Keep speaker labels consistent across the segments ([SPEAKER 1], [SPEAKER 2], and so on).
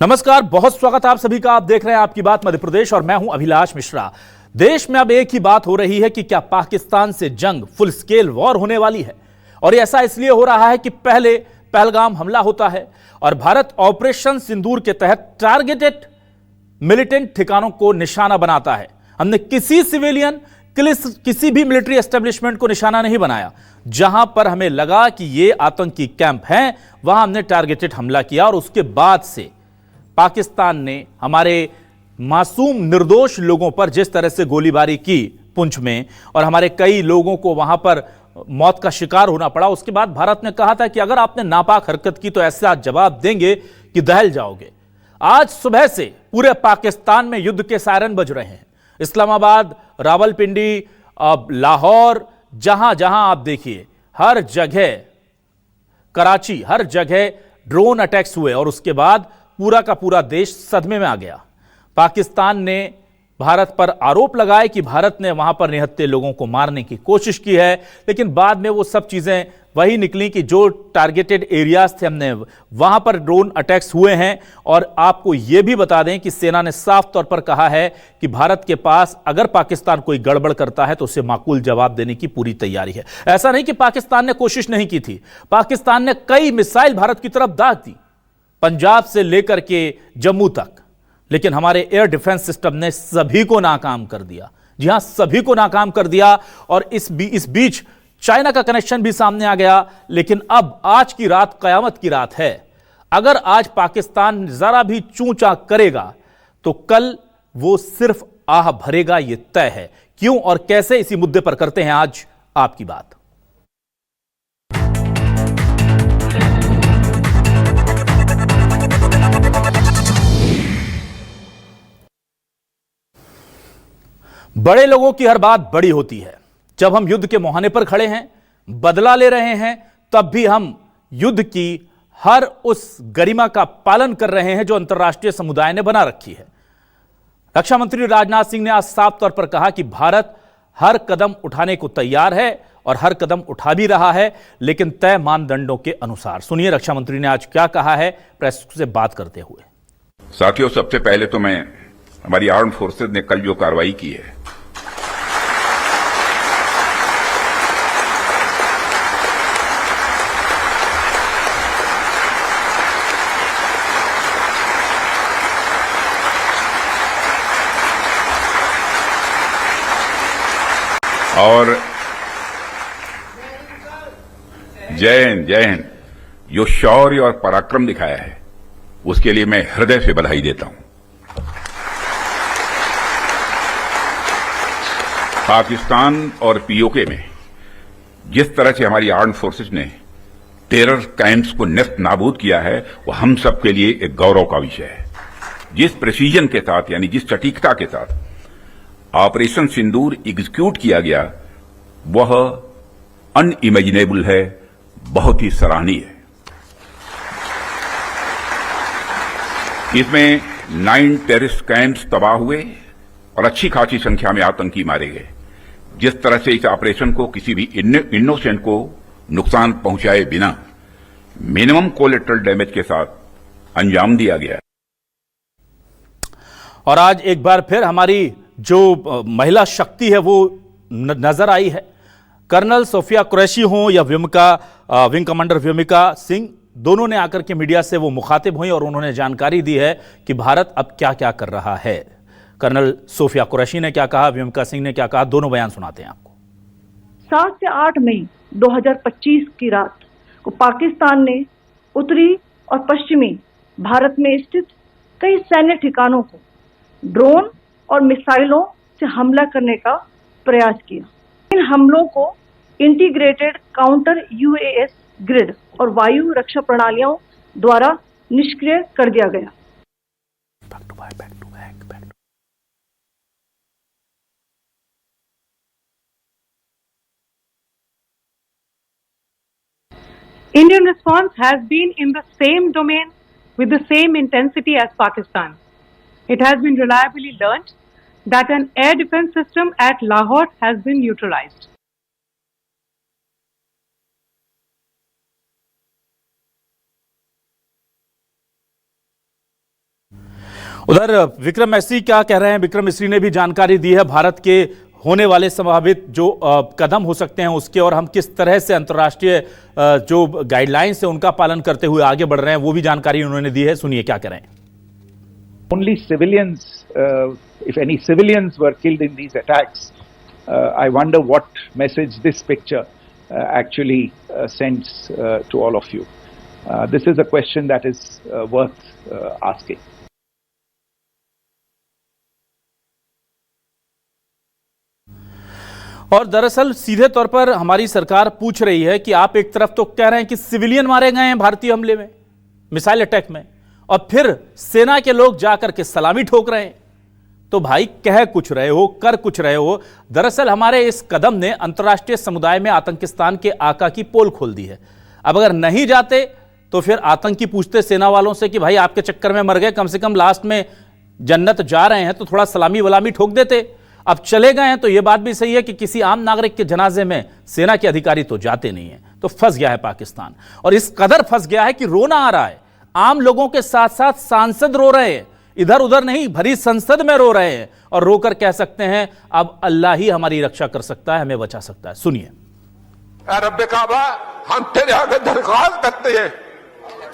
[SPEAKER 1] नमस्कार, बहुत स्वागत है आप सभी का। आप देख रहे हैं आपकी बात मध्य प्रदेश और मैं हूं अभिलाष मिश्रा। देश में अब एक ही बात हो रही है कि क्या पाकिस्तान से जंग फुल स्केल वॉर होने वाली है। और ऐसा इसलिए हो रहा है कि पहले पहलगाम हमला होता है और भारत ऑपरेशन सिंदूर के तहत टारगेटेड मिलिटेंट ठिकानों को निशाना बनाता है। हमने किसी सिविलियन किसी भी मिलिट्री एस्टेब्लिशमेंट को निशाना नहीं बनाया। जहां पर हमें लगा कि ये आतंकी कैंप हैं, वहां हमने टारगेटेड हमला किया और उसके बाद से पाकिस्तान ने हमारे मासूम निर्दोष लोगों पर जिस तरह से गोलीबारी की पुंछ में, और हमारे कई लोगों को वहां पर मौत का शिकार होना पड़ा। उसके बाद भारत ने कहा था कि अगर आपने नापाक हरकत की तो ऐसा जवाब देंगे कि दहल जाओगे। आज सुबह से पूरे पाकिस्तान में युद्ध के सायरन बज रहे हैं। इस्लामाबाद, रावलपिंडी, लाहौर, जहां जहां आप देखिए हर जगह, कराची, हर जगह ड्रोन अटैक्स हुए और उसके बाद पूरा का पूरा देश सदमे में आ गया। पाकिस्तान ने भारत पर आरोप लगाए कि भारत ने वहां पर निहत्थे लोगों को मारने की कोशिश की है, लेकिन बाद में वो सब चीजें वही निकली कि जो टारगेटेड एरियाज थे, हमने वहां पर ड्रोन अटैक्स हुए हैं। और आपको यह भी बता दें कि सेना ने साफ तौर पर कहा है कि भारत के पास अगर पाकिस्तान कोई गड़बड़ करता है तो उसे माकूल जवाब देने की पूरी तैयारी है। ऐसा नहीं कि पाकिस्तान ने कोशिश नहीं की थी, पाकिस्तान ने कई मिसाइल भारत की तरफ दाग दी, पंजाब से लेकर के जम्मू तक, लेकिन हमारे एयर डिफेंस सिस्टम ने सभी को नाकाम कर दिया। जी हां, सभी को नाकाम कर दिया। और इस बीच चाइना का कनेक्शन भी सामने आ गया। लेकिन अब आज की रात कयामत की रात है। अगर आज पाकिस्तान जरा भी चूंचा करेगा तो कल वो सिर्फ आह भरेगा, यह तय है। क्यों और कैसे, इसी मुद्दे पर करते हैं आज आपकी बात। बड़े लोगों की हर बात बड़ी होती है। जब हम युद्ध के मुहाने पर खड़े हैं, बदला ले रहे हैं, तब भी हम युद्ध की हर उस गरिमा का पालन कर रहे हैं जो अंतर्राष्ट्रीय समुदाय ने बना रखी है। रक्षा मंत्री राजनाथ सिंह ने आज साफ तौर पर कहा कि भारत हर कदम उठाने को तैयार है और हर कदम उठा भी रहा है, लेकिन तय मानदंडों के अनुसार। सुनिए रक्षा मंत्री ने आज क्या कहा है प्रेस से बात करते हुए।
[SPEAKER 2] साथियों, सबसे पहले तो मैं हमारी आर्म फोर्सेज ने कल जो कार्रवाई की है, और जय हिंद, जय हिंद, जो शौर्य और पराक्रम दिखाया है उसके लिए मैं हृदय से बधाई देता हूं। पाकिस्तान और पीओके में जिस तरह से हमारी आर्म फोर्सेज ने टेरर कैंप्स को नेस्त नाबूद किया है, वो हम सब के लिए एक गौरव का विषय है। जिस प्रिसीजन के साथ, यानी जिस सटीकता के साथ ऑपरेशन सिंदूर एग्जीक्यूट किया गया, वह अनइमेजिनेबल है, बहुत ही सराहनीय है। इसमें 9 टेररिस्ट कैंप्स तबाह हुए और अच्छी खासी संख्या में आतंकी मारे गए। जिस तरह से इस ऑपरेशन को किसी भी इनोसेंट को नुकसान पहुंचाए बिना मिनिमम कोलेटरल डैमेज के साथ अंजाम दिया गया।
[SPEAKER 1] और आज एक बार फिर हमारी जो महिला शक्ति है वो नजर आई है। कर्नल सोफिया कुरैशी हो या विंग कमांडर व्योमिका सिंह, दोनों ने आकर के मीडिया से वो मुखातिब हुई और उन्होंने जानकारी दी है कि भारत अब क्या क्या कर रहा है। कर्नल सोफिया कुरैशी ने क्या कहा, व्योमिका सिंह ने क्या कहा, दोनों बयान सुनाते हैं आपको।
[SPEAKER 3] 7 से 8 मई 2025 की रात को पाकिस्तान ने उत्तरी और पश्चिमी भारत में स्थित कई सैन्य ठिकानों को ड्रोन और मिसाइलों से हमला करने का प्रयास किया। इन हमलों को इंटीग्रेटेड काउंटर यूएस ग्रिड और वायु रक्षा प्रणालियों द्वारा निष्क्रिय कर दिया गया।
[SPEAKER 4] Indian response has been in the same domain with the same intensity as Pakistan. It has been reliably learnt that an air defense system at Lahore has been neutralized.
[SPEAKER 1] उधर विक्रम मिस्री क्या कह रहे हैं? विक्रम मिस्री ने भी जानकारी दी है भारत के होने वाले संभावित जो कदम हो सकते हैं उसके, और हम किस तरह से अंतर्राष्ट्रीय जो गाइडलाइंस है उनका पालन करते हुए आगे बढ़ रहे हैं, वो भी जानकारी उन्होंने दी है। सुनिए क्या कह रहे हैं।
[SPEAKER 5] Only civilians, if any civilians were killed in these attacks, I wonder what message this picture actually sends to all of you. This is a question that is worth asking.
[SPEAKER 1] और दरअसल सीधे तौर पर हमारी सरकार पूछ रही है कि आप एक तरफ तो कह रहे हैं कि सिविलियन मारे गए हैं भारतीय हमले में, मिसाइल अटैक में, और फिर सेना के लोग जाकर के सलामी ठोक रहे हैं। तो भाई कह कुछ रहे हो, कर कुछ रहे हो। दरअसल हमारे इस कदम ने अंतर्राष्ट्रीय समुदाय में आतंकिस्तान के आका की पोल खोल दी है। अब अगर नहीं जाते तो फिर आतंकी पूछते सेना वालों से कि भाई आपके चक्कर में मर गए, कम से कम लास्ट में जन्नत जा रहे हैं तो थोड़ा सलामी वलामी ठोक देते। अब चले गए हैं तो यह बात भी सही है कि किसी आम नागरिक के जनाजे में सेना के अधिकारी तो जाते नहीं है। तो फंस गया है पाकिस्तान, और इस कदर फंस गया है कि रोना आ रहा है। आम लोगों के साथ साथ सांसद रो रहे हैं, इधर उधर नहीं, भरी संसद में रो रहे हैं, और रोकर कह सकते हैं अब अल्लाह ही हमारी रक्षा कर सकता है, हमें बचा सकता है। सुनिए।
[SPEAKER 6] रब्बे काबा, हम तेरे आगे दरख्वास्त करते हैं,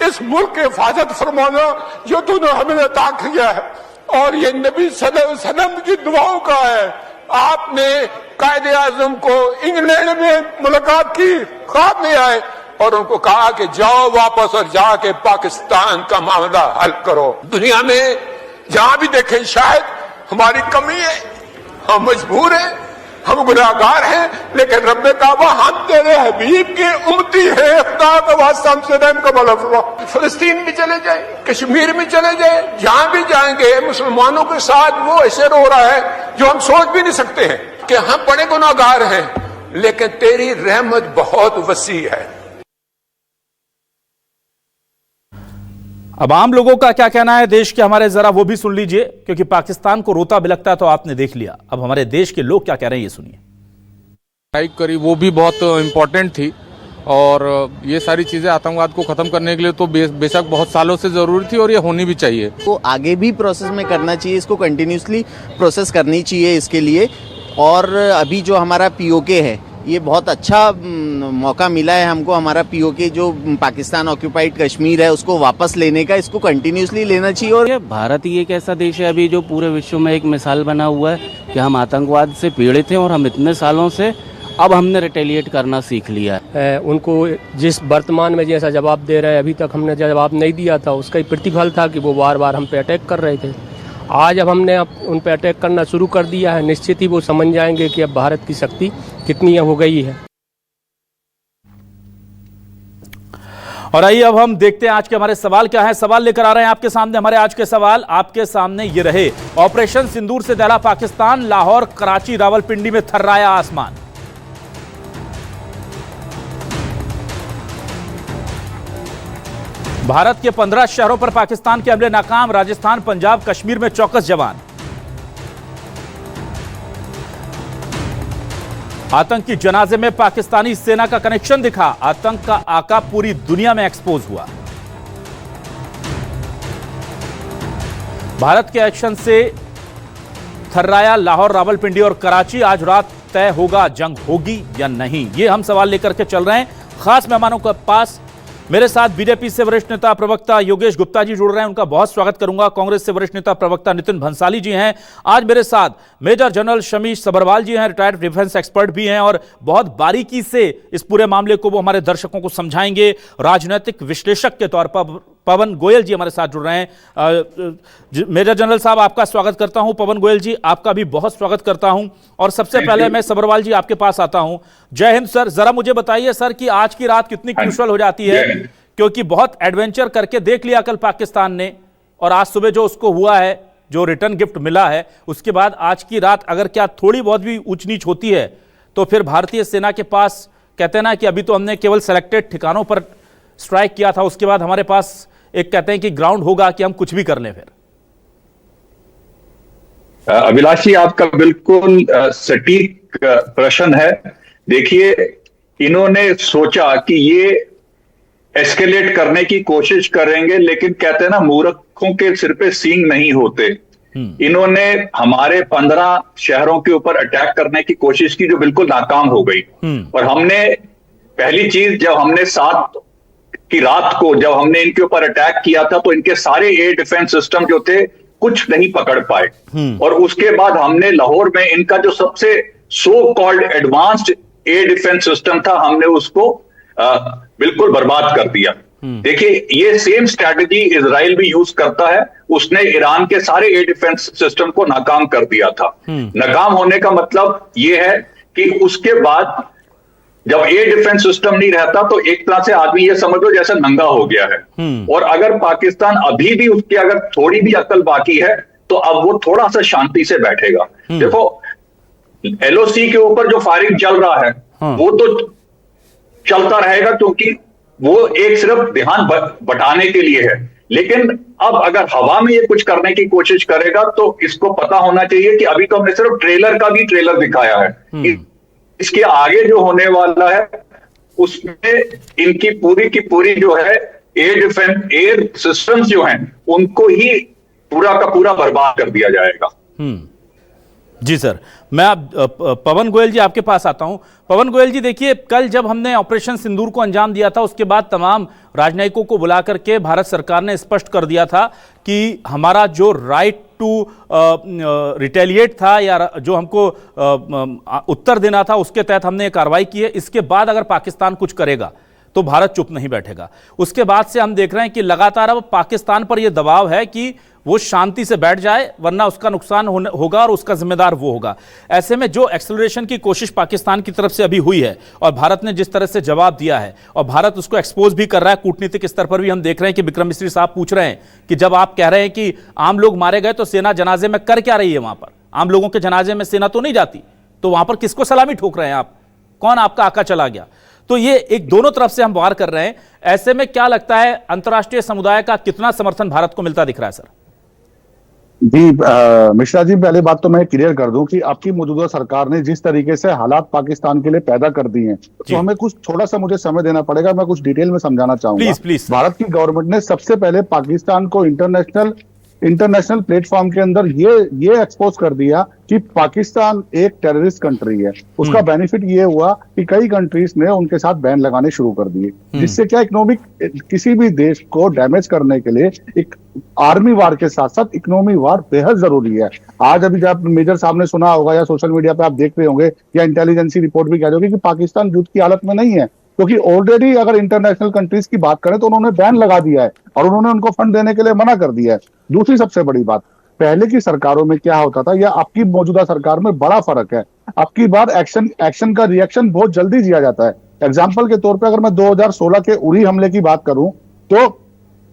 [SPEAKER 6] इस मुल्क की हिफाजत फरमाना जो तूने हमें अता किया है, और ये नबी सल्लल्लाहु अलैहि वसल्लम की दुआओं का है। आपने कायदे आजम को इंग्लैंड में मुलाकात की, ख्वाब में आए और उनको कहा कि जाओ वापस और जाके पाकिस्तान का मामला हल करो। दुनिया में जहां भी देखें शायद हमारी कमी है, हम मजबूर हैं, हम गुनाहगार हैं, लेकिन रब्बे काबा हम तेरे हबीब के उम्मती हैं, खुदा का वास्ता हमसे रहम का भला फरमा। फिलिस्तीन भी चले जाए, कश्मीर में चले जाए, जहां भी जाएंगे मुसलमानों के साथ वो ऐसे रो रहा है जो हम सोच भी नहीं सकते हैं कि हम बड़े गुनाहगार हैं, लेकिन तेरी रहमत बहुत वसी है।
[SPEAKER 1] अब आम लोगों का क्या कहना है देश के हमारे, जरा वो भी सुन लीजिए, क्योंकि पाकिस्तान को रोता बिलखता तो आपने देख लिया। अब हमारे देश के लोग क्या कह रहे हैं ये सुनिए।
[SPEAKER 7] स्ट्राइक करी वो भी बहुत इम्पोर्टेंट थी, और ये सारी चीजें आतंकवाद को खत्म करने के लिए तो बेशक बहुत सालों से जरूरी थी, और ये होनी भी चाहिए।
[SPEAKER 8] तो आगे भी प्रोसेस में करना चाहिए, इसको कंटिन्यूसली प्रोसेस करनी चाहिए इसके लिए। और अभी जो हमारा पीओके है, ये बहुत अच्छा मौका मिला है हमको, हमारा पीओके जो पाकिस्तान ऑक्यूपाइड कश्मीर है उसको वापस लेने का, इसको कंटिन्यूसली लेना चाहिए। और
[SPEAKER 9] भारत ही एक ऐसा देश है अभी जो पूरे विश्व में एक मिसाल बना हुआ है कि हम आतंकवाद से पीड़ित हैं, और हम इतने सालों से अब हमने रिटेलिएट करना सीख लिया है।
[SPEAKER 10] उनको जिस वर्तमान में जैसा जवाब दे रहे हैं, अभी तक हमने जवाब नहीं दिया था, उसका ही प्रतिफल था कि वो बार बार हम पे अटैक कर रहे थे। आज अब हमने उन पे अटैक करना शुरू कर दिया है, निश्चित ही वो समझ जाएंगे कि अब भारत की शक्ति कितनी हो गई है।
[SPEAKER 1] और आइए अब हम देखते हैं आज के हमारे सवाल क्या है। सवाल लेकर आ रहे हैं आपके सामने। हमारे आज के सवाल आपके सामने ये रहे। ऑपरेशन सिंदूर से दहला पाकिस्तान, लाहौर, कराची, रावलपिंडी में थर्राया आसमान। भारत के 15 शहरों पर पाकिस्तान के हमले नाकाम, राजस्थान, पंजाब, कश्मीर में चौकस जवान। आतंकी जनाजे में पाकिस्तानी सेना का कनेक्शन दिखा, आतंक का आका पूरी दुनिया में एक्सपोज हुआ। भारत के एक्शन से थर्राया लाहौर, रावलपिंडी और कराची। आज रात तय होगा जंग होगी या नहीं, ये हम सवाल लेकर के चल रहे हैं खास मेहमानों के पास। मेरे साथ बीजेपी से वरिष्ठ नेता प्रवक्ता योगेश गुप्ता जी जुड़ रहे हैं, उनका बहुत स्वागत करूंगा। कांग्रेस से वरिष्ठ नेता प्रवक्ता नितिन भंसाली जी हैं। आज मेरे साथ मेजर जनरल शमीश सबरवाल जी हैं, रिटायर्ड डिफेंस एक्सपर्ट भी हैं, और बहुत बारीकी से इस पूरे मामले को वो हमारे दर्शकों को समझाएंगे। राजनीतिक विश्लेषक के तौर पर पवन गोयल जी हमारे साथ जुड़ रहे हैं। मेजर जनरल साहब आपका स्वागत करता हूं। पवन गोयल जी आपका भी बहुत स्वागत करता हूं। और सबसे पहले मैं सबरवाल जी आपके पास आता हूं। जय हिंद सर। जरा मुझे बताइए सर कि आज की रात कितनी क्रूशल हो जाती है, क्योंकि बहुत एडवेंचर करके देख लिया कल पाकिस्तान ने, और आज सुबह जो उसको हुआ है, जो रिटर्न गिफ्ट मिला है, उसके बाद आज की रात अगर क्या थोड़ी बहुत भी ऊंच नीच होती है तो फिर भारतीय सेना के पास, कहते हैं ना कि अभी तो हमने केवल सेलेक्टेड ठिकानों पर स्ट्राइक किया था, उसके बाद हमारे पास एक कहते हैं कि ग्राउंड होगा कि हम कुछ भी कर लें। फिर
[SPEAKER 11] अभिलाषी आपका बिल्कुल सटीक प्रश्न है। देखिए, इन्होंने सोचा कि ये एस्केलेट करने की कोशिश करेंगे, लेकिन कहते हैं ना, मूर्खों के सिर पे सींग नहीं होते। इन्होंने हमारे 15 शहरों के ऊपर अटैक करने की कोशिश की, जो बिल्कुल नाकाम हो गई। और हमने पहली चीज, जब हमने 7 की रात को जब हमने इनके ऊपर अटैक किया था, तो इनके सारे एयर डिफेंस सिस्टम जो थे कुछ नहीं पकड़ पाए। और उसके बाद हमने लाहौर में इनका जो सबसे so called advanced air defence system था, हमने उसको बिल्कुल बर्बाद कर दिया। देखिए, ये सेम स्ट्रैटेजी इजराइल भी यूज करता है। उसने ईरान के सारे एयर डिफेंस सिस्टम को नाकाम कर दिया था। नाकाम होने का मतलब ये है कि उसके बाद जब एयर डिफेंस सिस्टम नहीं रहता, तो एक तरह से आदमी ये समझ लो जैसे नंगा हो गया है। और अगर पाकिस्तान अभी भी उसकी अगर थोड़ी भी अकल बाकी है, तो अब वो थोड़ा सा शांति से बैठेगा। देखो, LOC के ऊपर जो फायरिंग चल रहा है, वो तो चलता रहेगा, क्योंकि वो एक सिर्फ ध्यान बटाने के लिए है। लेकिन अब अगर हवा में ये कुछ करने की कोशिश करेगा, तो इसको पता होना चाहिए कि अभी तो हमने सिर्फ ट्रेलर का भी ट्रेलर दिखाया है। इसके आगे जो होने वाला है, उसमें इनकी पूरी की पूरी जो है एयर सिस्टम्स जो हैं, उनको ही पूरा का पूरा बर्बाद कर दिया जाएगा।
[SPEAKER 1] जी सर, मैं अब पवन गोयल जी आपके पास आता हूं। पवन गोयल जी, देखिए, कल जब हमने ऑपरेशन सिंदूर को अंजाम दिया था, उसके बाद तमाम राजनयिकों को बुला करके भारत सरकार ने स्पष्ट कर दिया था कि हमारा जो राइट टू रिटेलिएट था, या जो हमको उत्तर देना था, उसके तहत हमने ये कार्रवाई की है। इसके बाद अगर पाकिस्तान कुछ करेगा तो भारत चुप नहीं बैठेगा। उसके बाद से हम देख रहे हैं कि लगातार अब पाकिस्तान पर यह दबाव है कि वो शांति से बैठ जाए, वरना उसका नुकसान होगा और उसका जिम्मेदार वो होगा। ऐसे में जो एक्सेलरेशन की कोशिश पाकिस्तान की तरफ से अभी हुई है, और भारत ने जिस तरह से जवाब दिया है, और भारत उसको एक्सपोज भी कर रहा है कूटनीतिक स्तर पर भी, हम देख रहे हैं कि विक्रम मिस्री साहब पूछ रहे हैं कि जब आप कह रहे हैं कि आम लोग मारे गए, तो सेना जनाजे में कर क्या रही है? वहां पर आम लोगों के जनाजे में सेना तो नहीं जाती, तो वहां पर किसको सलामी ठोक रहे हैं आप? कौन आपका आका चला गया? तो ये एक दोनों तरफ से हम वार कर रहे हैं। ऐसे में क्या लगता है, अंतर्राष्ट्रीय समुदाय का कितना समर्थन भारत को मिलता दिख रहा है सर?
[SPEAKER 12] जी मिश्रा जी, पहले बात तो मैं क्लियर कर दूं कि आपकी मौजूदा सरकार ने जिस तरीके से हालात पाकिस्तान के लिए पैदा कर दिए हैं, तो हमें कुछ थोड़ा सा मुझे समय देना पड़ेगा। मैं कुछ डिटेल में समझाना चाहूंगा।
[SPEAKER 1] प्लीज।
[SPEAKER 12] भारत की गवर्नमेंट ने सबसे पहले पाकिस्तान को इंटरनेशनल प्लेटफॉर्म के अंदर ये एक्सपोज कर दिया कि पाकिस्तान एक टेररिस्ट कंट्री है। उसका बेनिफिट ये हुआ कि कई कंट्रीज ने उनके साथ बैन लगाने शुरू कर दिए, जिससे क्या इकोनॉमिक किसी भी देश को डैमेज करने के लिए एक आर्मी वार के साथ साथ इकोनॉमी वार बेहद जरूरी है। आज अभी जब मेजर साहब ने सुना होगा, या सोशल मीडिया पे आप देख रहे होंगे, या इंटेलिजेंसी रिपोर्ट भी कह रही होगी कि पाकिस्तान युद्ध की हालत में नहीं है, क्योंकि ऑलरेडी अगर इंटरनेशनल कंट्रीज की बात करें तो उन्होंने बैन लगा दिया है और उन्होंने उनको फंड देने के लिए मना कर दिया है। दूसरी सबसे बड़ी बात, पहले की सरकारों में क्या होता था या आपकी मौजूदा सरकार में बड़ा फर्क है। आपकी बार एक्शन का रिएक्शन बहुत जल्दी दिया जाता है। एग्जाम्पल के तौर पर अगर मैं 2016 के उरी हमले की बात करूं तो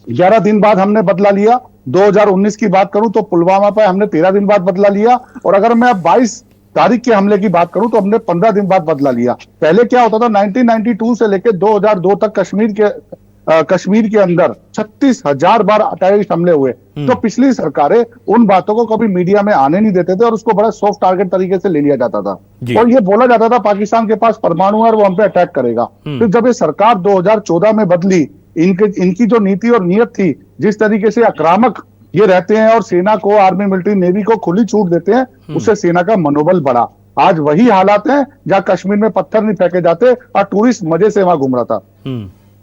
[SPEAKER 12] 11 दिन बाद हमने बदला लिया। 2019 की बात करूं तो पुलवामा पर हमने 13 दिन बाद बदला लिया। और अगर मैं 22 तारीख के हमले की बात करूं तो हमने 15 दिन बाद बदला लिया। पहले क्या होता था, 1992 से लेकर 2002 तक कश्मीर के अंदर 36,000 बार टेररिस्ट हमले हुए। तो पिछली सरकारें उन बातों को कभी मीडिया में आने नहीं देते थे और उसको बड़ा सॉफ्ट टारगेट तरीके से ले लिया जाता था, और ये बोला जाता था पाकिस्तान के पास परमाणु है और वो हम पे अटैक करेगा। फिर जब ये सरकार 2014 में बदली, इनकी जो नीति और नीयत थी, जिस तरीके से आक्रामक ये रहते हैं और सेना को, आर्मी, मिलिट्री, नेवी को खुली छूट देते हैं, उससे सेना का मनोबल बढ़ा। आज वही हालात हैं जहां कश्मीर में पत्थर नहीं फेंके जाते और टूरिस्ट मजे से वहां घूम रहा था।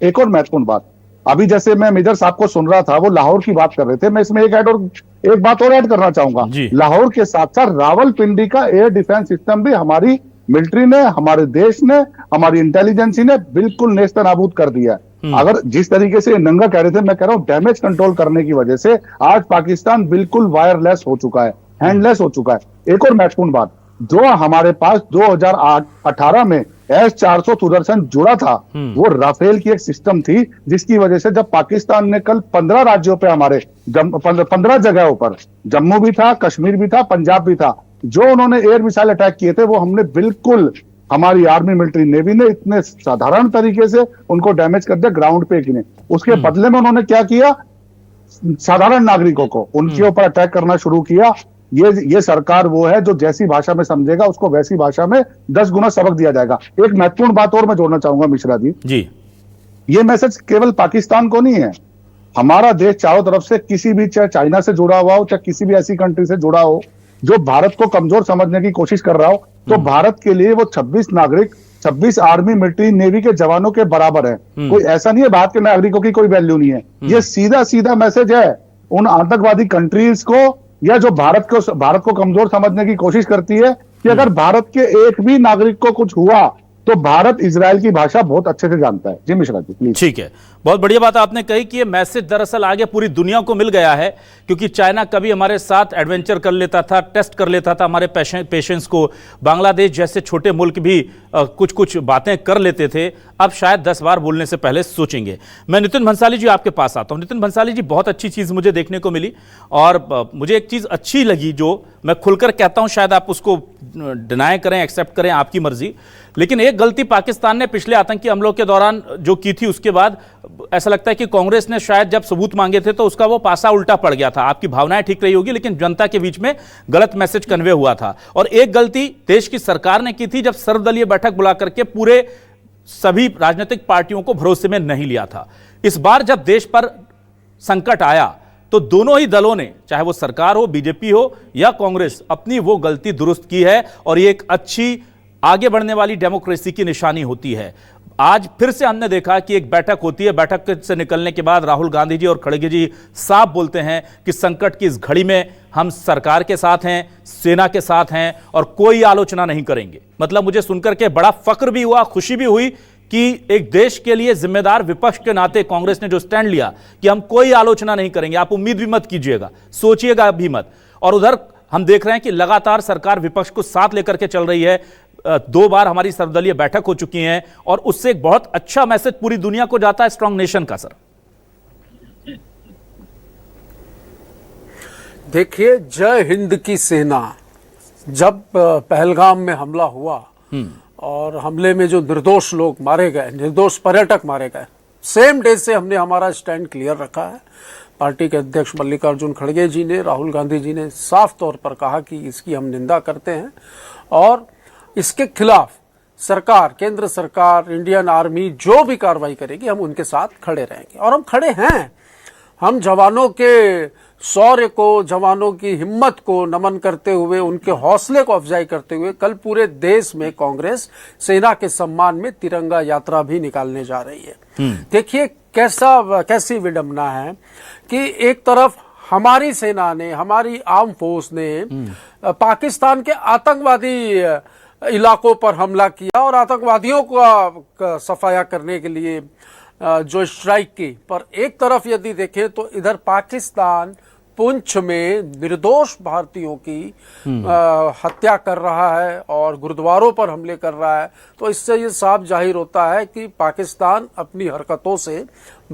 [SPEAKER 12] एक और महत्वपूर्ण बात, अभी जैसे मैं मेजर साहब को सुन रहा था, वो लाहौर की बात कर रहे थे, मैं इसमें एक बात और ऐड करना चाहूंगा। लाहौर के साथ साथ रावलपिंडी का एयर डिफेंस सिस्टम भी हमारी मिलिट्री ने, हमारे देश ने, हमारी इंटेलिजेंसी ने बिल्कुल नेस्तनाबूद कर दिया। अगर जिस तरीके से नंगा कह रहे थे, मैं कह रहा हूं डैमेज कंट्रोल करने की वजह से आज पाकिस्तान बिल्कुल वायरलेस हो चुका है, हैंडलेस हो चुका है। एक और महत्वपूर्ण बात, जो हमारे पास 2018 में S-400 सुदर्शन जुड़ा था, वो राफेल की एक सिस्टम थी, जिसकी वजह से जब पाकिस्तान ने कल 15 राज्यों पे, हमारे 15 जगहों पर, जम्मू भी था, कश्मीर भी था, पंजाब भी था, जो उन्होंने एयर मिसाइल अटैक किए थे, वो हमने बिल्कुल, हमारी आर्मी, मिलिट्री, नेवी ने इतने साधारण तरीके से उनको डैमेज कर दिया ग्राउंड पे कि नहीं। उसके बदले में उन्होंने क्या किया, साधारण नागरिकों को उनके ऊपर अटैक करना शुरू किया। ये सरकार वो है जो जैसी भाषा में समझेगा उसको वैसी भाषा में 10 गुना सबक दिया जाएगा। एक महत्वपूर्ण बात और मैं जोड़ना चाहूंगा मिश्रा जी। ये मैसेज केवल पाकिस्तान को नहीं है, हमारा देश चारों तरफ से किसी भी, चाहे चाइना से जुड़ा हुआ हो, चाहे किसी भी ऐसी कंट्री से जुड़ा हो जो भारत को कमजोर समझने की कोशिश कर रहा हो, तो भारत के लिए वो 26 नागरिक, 26 आर्मी, मिलिट्री, नेवी के जवानों के बराबर है। कोई ऐसा नहीं है भारत के नागरिकों की कोई वैल्यू नहीं है। ये सीधा सीधा मैसेज है उन आतंकवादी कंट्रीज को, या जो भारत को कमजोर समझने की कोशिश करती है कि अगर भारत के एक भी नागरिक को कुछ हुआ तो भारत इजराइल की भाषा बहुत अच्छे से जानता है। जी मिश्रा जी प्लीज। ठीक है,
[SPEAKER 1] बहुत बढ़िया बात आपने कही कि ये मैसेज दरअसल आगे पूरी दुनिया को मिल गया है, क्योंकि चाइना कभी हमारे साथ एडवेंचर कर लेता था, टेस्ट कर लेता था हमारे पेशेंस को, बांग्लादेश जैसे छोटे मुल्क भी कुछ कुछ बातें कर लेते थे, अब शायद 10 बार बोलने से पहले सोचेंगे। मैं नितिन भंसाली जी आपके पास आता हूं। नितिन भंसाली जी, बहुत अच्छी चीज मुझे देखने को मिली, और मुझे एक चीज अच्छी लगी जो मैं खुलकर कहता हूं, शायद आप उसको डिनाई करें, एक्सेप्ट करें, आपकी मर्जी, लेकिन एक गलती पाकिस्तान ने पिछले आतंकी हमलों के दौरान जो की थी, उसके बाद ऐसा लगता है कि कांग्रेस ने शायद जब सबूत मांगे थे तो उसका वो पासा उल्टा पड़ गया था। आपकी भावनाएं ठीक रही होगी, लेकिन जनता के बीच में गलत मैसेज कन्वे हुआ था। और एक गलती देश की सरकार ने की थी जब सर्वदलीय बैठक बुला करके पूरे सभी राजनीतिक पार्टियों को भरोसे में नहीं लिया था। इस बार जब देश पर संकट आया तो दोनों ही दलों ने, चाहे वो सरकार हो, बीजेपी हो या कांग्रेस, अपनी वो गलती दुरुस्त की है, और ये एक अच्छी आगे बढ़ने वाली डेमोक्रेसी की निशानी होती है। आज फिर से हमने देखा कि एक बैठक होती है, बैठक से निकलने के बाद राहुल गांधी जी और खड़गे जी साफ बोलते हैं कि संकट की इस घड़ी में हम सरकार के साथ हैं, सेना के साथ हैं, और कोई आलोचना नहीं करेंगे। मतलब मुझे सुनकर के बड़ा फक्र भी हुआ, खुशी भी हुई कि एक देश के लिए जिम्मेदार विपक्ष के नाते कांग्रेस ने जो स्टैंड लिया कि हम कोई आलोचना नहीं करेंगे, आप उम्मीद भी मत कीजिएगा, सोचिएगा भी मत। और उधर हम देख रहे हैं कि लगातार सरकार विपक्ष को साथ लेकर के चल रही है। 2 बार हमारी सर्वदलीय बैठक हो चुकी है, और उससे एक बहुत अच्छा मैसेज पूरी दुनिया को जाता है स्ट्रांग नेशन का। सर
[SPEAKER 13] देखिए, जय हिंद की सेना जब पहलगाम में हमला हुआ और हमले में जो निर्दोष लोग मारे गए, निर्दोष पर्यटक मारे गए, सेम डे से हमने हमारा स्टैंड क्लियर रखा है। पार्टी के अध्यक्ष मल्लिकार्जुन खड़गे जी ने, राहुल गांधी जी ने साफ तौर पर कहा कि इसकी हम निंदा करते हैं, और इसके खिलाफ सरकार, केंद्र सरकार, इंडियन आर्मी जो भी कार्रवाई करेगी हम उनके साथ खड़े रहेंगे, और हम खड़े हैं। हम जवानों के शौर्य को, जवानों की हिम्मत को नमन करते हुए, उनके हौसले को अफजाई करते हुए कल पूरे देश में कांग्रेस सेना के सम्मान में तिरंगा यात्रा भी निकालने जा रही है। देखिए कैसी विडंबना है कि एक तरफ हमारी सेना ने, हमारी आर्म फोर्स ने पाकिस्तान के आतंकवादी इलाकों पर हमला किया और आतंकवादियों का सफाया करने के लिए जो स्ट्राइक की, पर एक तरफ यदि देखें तो इधर पाकिस्तान पुंछ में निर्दोष भारतीयों की हत्या कर रहा है और गुरुद्वारों पर हमले कर रहा है। तो इससे ये साफ जाहिर होता है कि पाकिस्तान अपनी हरकतों से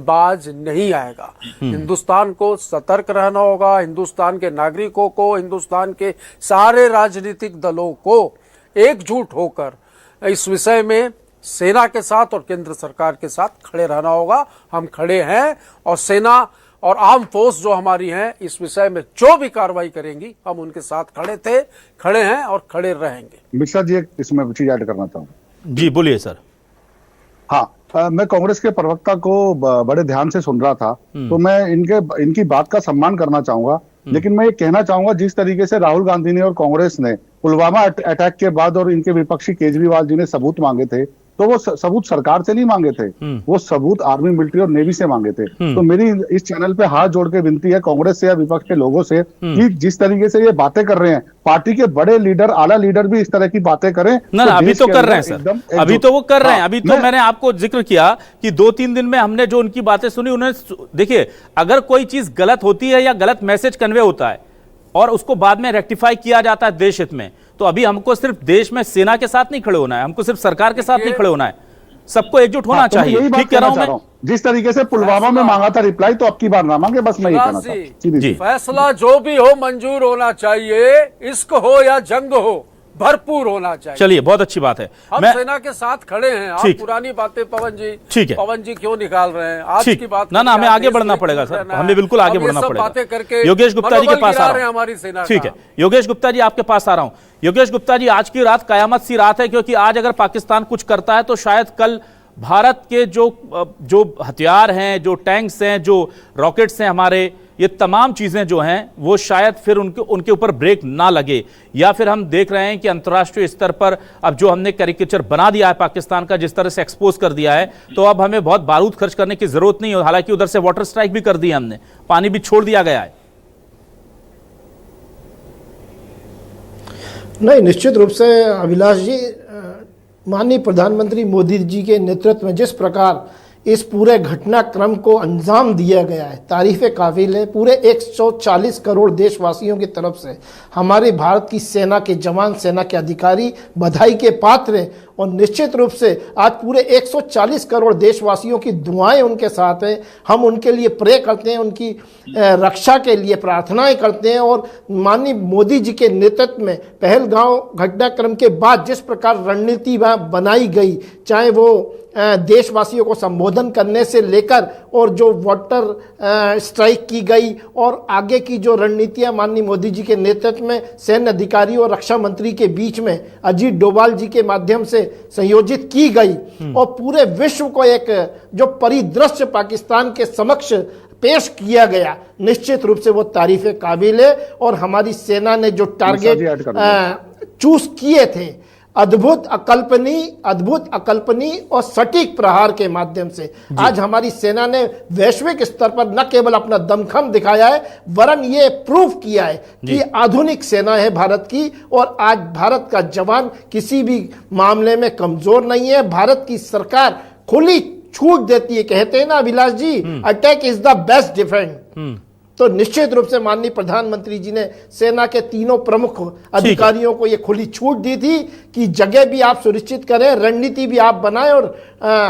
[SPEAKER 13] बाज नहीं आएगा। हिंदुस्तान को सतर्क रहना होगा, हिंदुस्तान के नागरिकों को, हिंदुस्तान के सारे राजनीतिक दलों को एकजुट होकर इस विषय में सेना के साथ और केंद्र सरकार के साथ खड़े रहना होगा। हम खड़े हैं, और सेना और आर्म फोर्स जो हमारी हैं इस विषय में जो भी कार्रवाई करेंगी हम उनके साथ खड़े थे, खड़े हैं और खड़े रहेंगे।
[SPEAKER 12] मिश्रा जी, एक इसमें चीज ऐड करना चाहूंगा।
[SPEAKER 1] जी बोलिए सर।
[SPEAKER 12] हाँ, मैं कांग्रेस के प्रवक्ता को बड़े ध्यान से सुन रहा था, तो मैं इनकी बात का सम्मान करना चाहूंगा, लेकिन मैं ये कहना चाहूंगा जिस तरीके से राहुल गांधी ने और कांग्रेस ने पुलवामा अटैक के बाद और इनके विपक्षी केजरीवाल जी ने सबूत मांगे थे, तो वो सबूत सरकार से नहीं मांगे थे, वो सबूत आर्मी, मिलिट्री और नेवी से मांगे थे। तो मेरी इस चैनल पे हाथ जोड़ के विनती है कांग्रेस से या विपक्ष के लोगों से कि जिस तरीके से ये बातें कर रहे हैं, पार्टी के बड़े लीडर, आला लीडर भी इस तरह की बातें करें।
[SPEAKER 1] ना, अभी तो कर रहे हैं सर, अभी तो वो कर रहे हैं। अभी तो मैंने आपको जिक्र किया कि 2-3 दिन में हमने जो उनकी बातें सुनी, उन्हें देखिए, अगर कोई चीज गलत होती है या गलत मैसेज कन्वे होता है और उसको बाद में रेक्टिफाई किया जाता है देश हित में, तो अभी हमको सिर्फ देश में सेना के साथ नहीं खड़े होना है, हमको सिर्फ सरकार के साथ नहीं खड़े होना है, सबको एकजुट होना चाहिए। ठीक कह रहा हूं मैं।
[SPEAKER 12] जिस तरीके से पुलवामा में मांगा था रिप्लाई, तो अब की बार ना मांगे, बस मैं ये कहना चाहता हूं।
[SPEAKER 13] फैसला जो भी हो मंजूर होना चाहिए, इश्क हो या जंग हो, भरपूर होना चाहिए।
[SPEAKER 1] चलिए, बहुत अच्छी बात है,
[SPEAKER 13] हम सेना के साथ खड़े हैं। आप पुरानी बातें पवन जी, ठीक है, पवन जी क्यों निकाल रहे हैं आज की बात?
[SPEAKER 1] ना, हमें आगे बढ़ना पड़ेगा सर, हमें बिल्कुल आगे बढ़ना पड़ेगा।
[SPEAKER 13] बातें करके
[SPEAKER 1] योगेश गुप्ता जी के पास आ रहा हूं,
[SPEAKER 13] हमारी सेना।
[SPEAKER 1] ठीक है, योगेश गुप्ता जी आपके पास आ रहा हूं। योगेश गुप्ता जी, आज की रात कयामत सी रात है, क्योंकि आज अगर पाकिस्तान कुछ करता है तो शायद कल भारत के जो हथियार हैं, जो टैंक्स हैं, जो रॉकेट्स हैं हमारे, ये तमाम चीजें जो हैं वो शायद फिर उनके ऊपर ब्रेक ना लगे, या फिर हम देख रहे हैं कि अंतर्राष्ट्रीय स्तर पर अब जो हमने कैरिकेचर बना दिया है पाकिस्तान का, जिस तरह से एक्सपोज कर दिया है, तो अब हमें बहुत बारूद खर्च करने की जरूरत नहीं है। हालांकि उधर से वाटर स्ट्राइक भी कर दी हमने, पानी भी छोड़ दिया गया है।
[SPEAKER 14] नहीं, निश्चित रूप से अभिलाष जी, माननीय प्रधानमंत्री मोदी जी के नेतृत्व में जिस प्रकार इस पूरे घटनाक्रम को अंजाम दिया गया है, तारीफ़ काबिल है। पूरे 140 करोड़ देशवासियों की तरफ से हमारे भारत की सेना के जवान, सेना के अधिकारी बधाई के पात्र हैं, और निश्चित रूप से आज पूरे 140 करोड़ देशवासियों की दुआएं उनके साथ हैं। हम उनके लिए प्रे करते हैं, उनकी रक्षा के लिए प्रार्थनाएं करते हैं, और माननीय मोदी जी के नेतृत्व में पहलगांव घटनाक्रम के बाद जिस प्रकार रणनीति वहाँ बनाई गई, चाहे वो देशवासियों को संबोधन करने से लेकर और जो वाटर स्ट्राइक की गई और आगे की जो रणनीतियां माननीय मोदी जी के नेतृत्व में सैन्य अधिकारियों और रक्षा मंत्री के बीच में अजीत डोभाल जी के माध्यम से संयोजित की गई, और पूरे विश्व को एक जो परिदृश्य पाकिस्तान के समक्ष पेश किया गया, निश्चित रूप से वो तारीफ़ काबिल है। और हमारी सेना ने जो टारगेट चूज किए थे, अद्भुत अकल्पनीय और सटीक प्रहार के माध्यम से आज हमारी सेना ने वैश्विक स्तर पर न केवल अपना दमखम दिखाया है, वरन ये प्रूफ किया है कि आधुनिक सेना है भारत की, और आज भारत का जवान किसी भी मामले में कमजोर नहीं है। भारत की सरकार खुली छूट देती है, कहते हैं ना Abhilash ji, attack is the best defence. तो निश्चित रूप से माननीय प्रधानमंत्री जी ने सेना के तीनों प्रमुख अधिकारियों को ये खुली छूट दी थी कि जगह भी आप सुनिश्चित करें, रणनीति भी आप बनाएं, और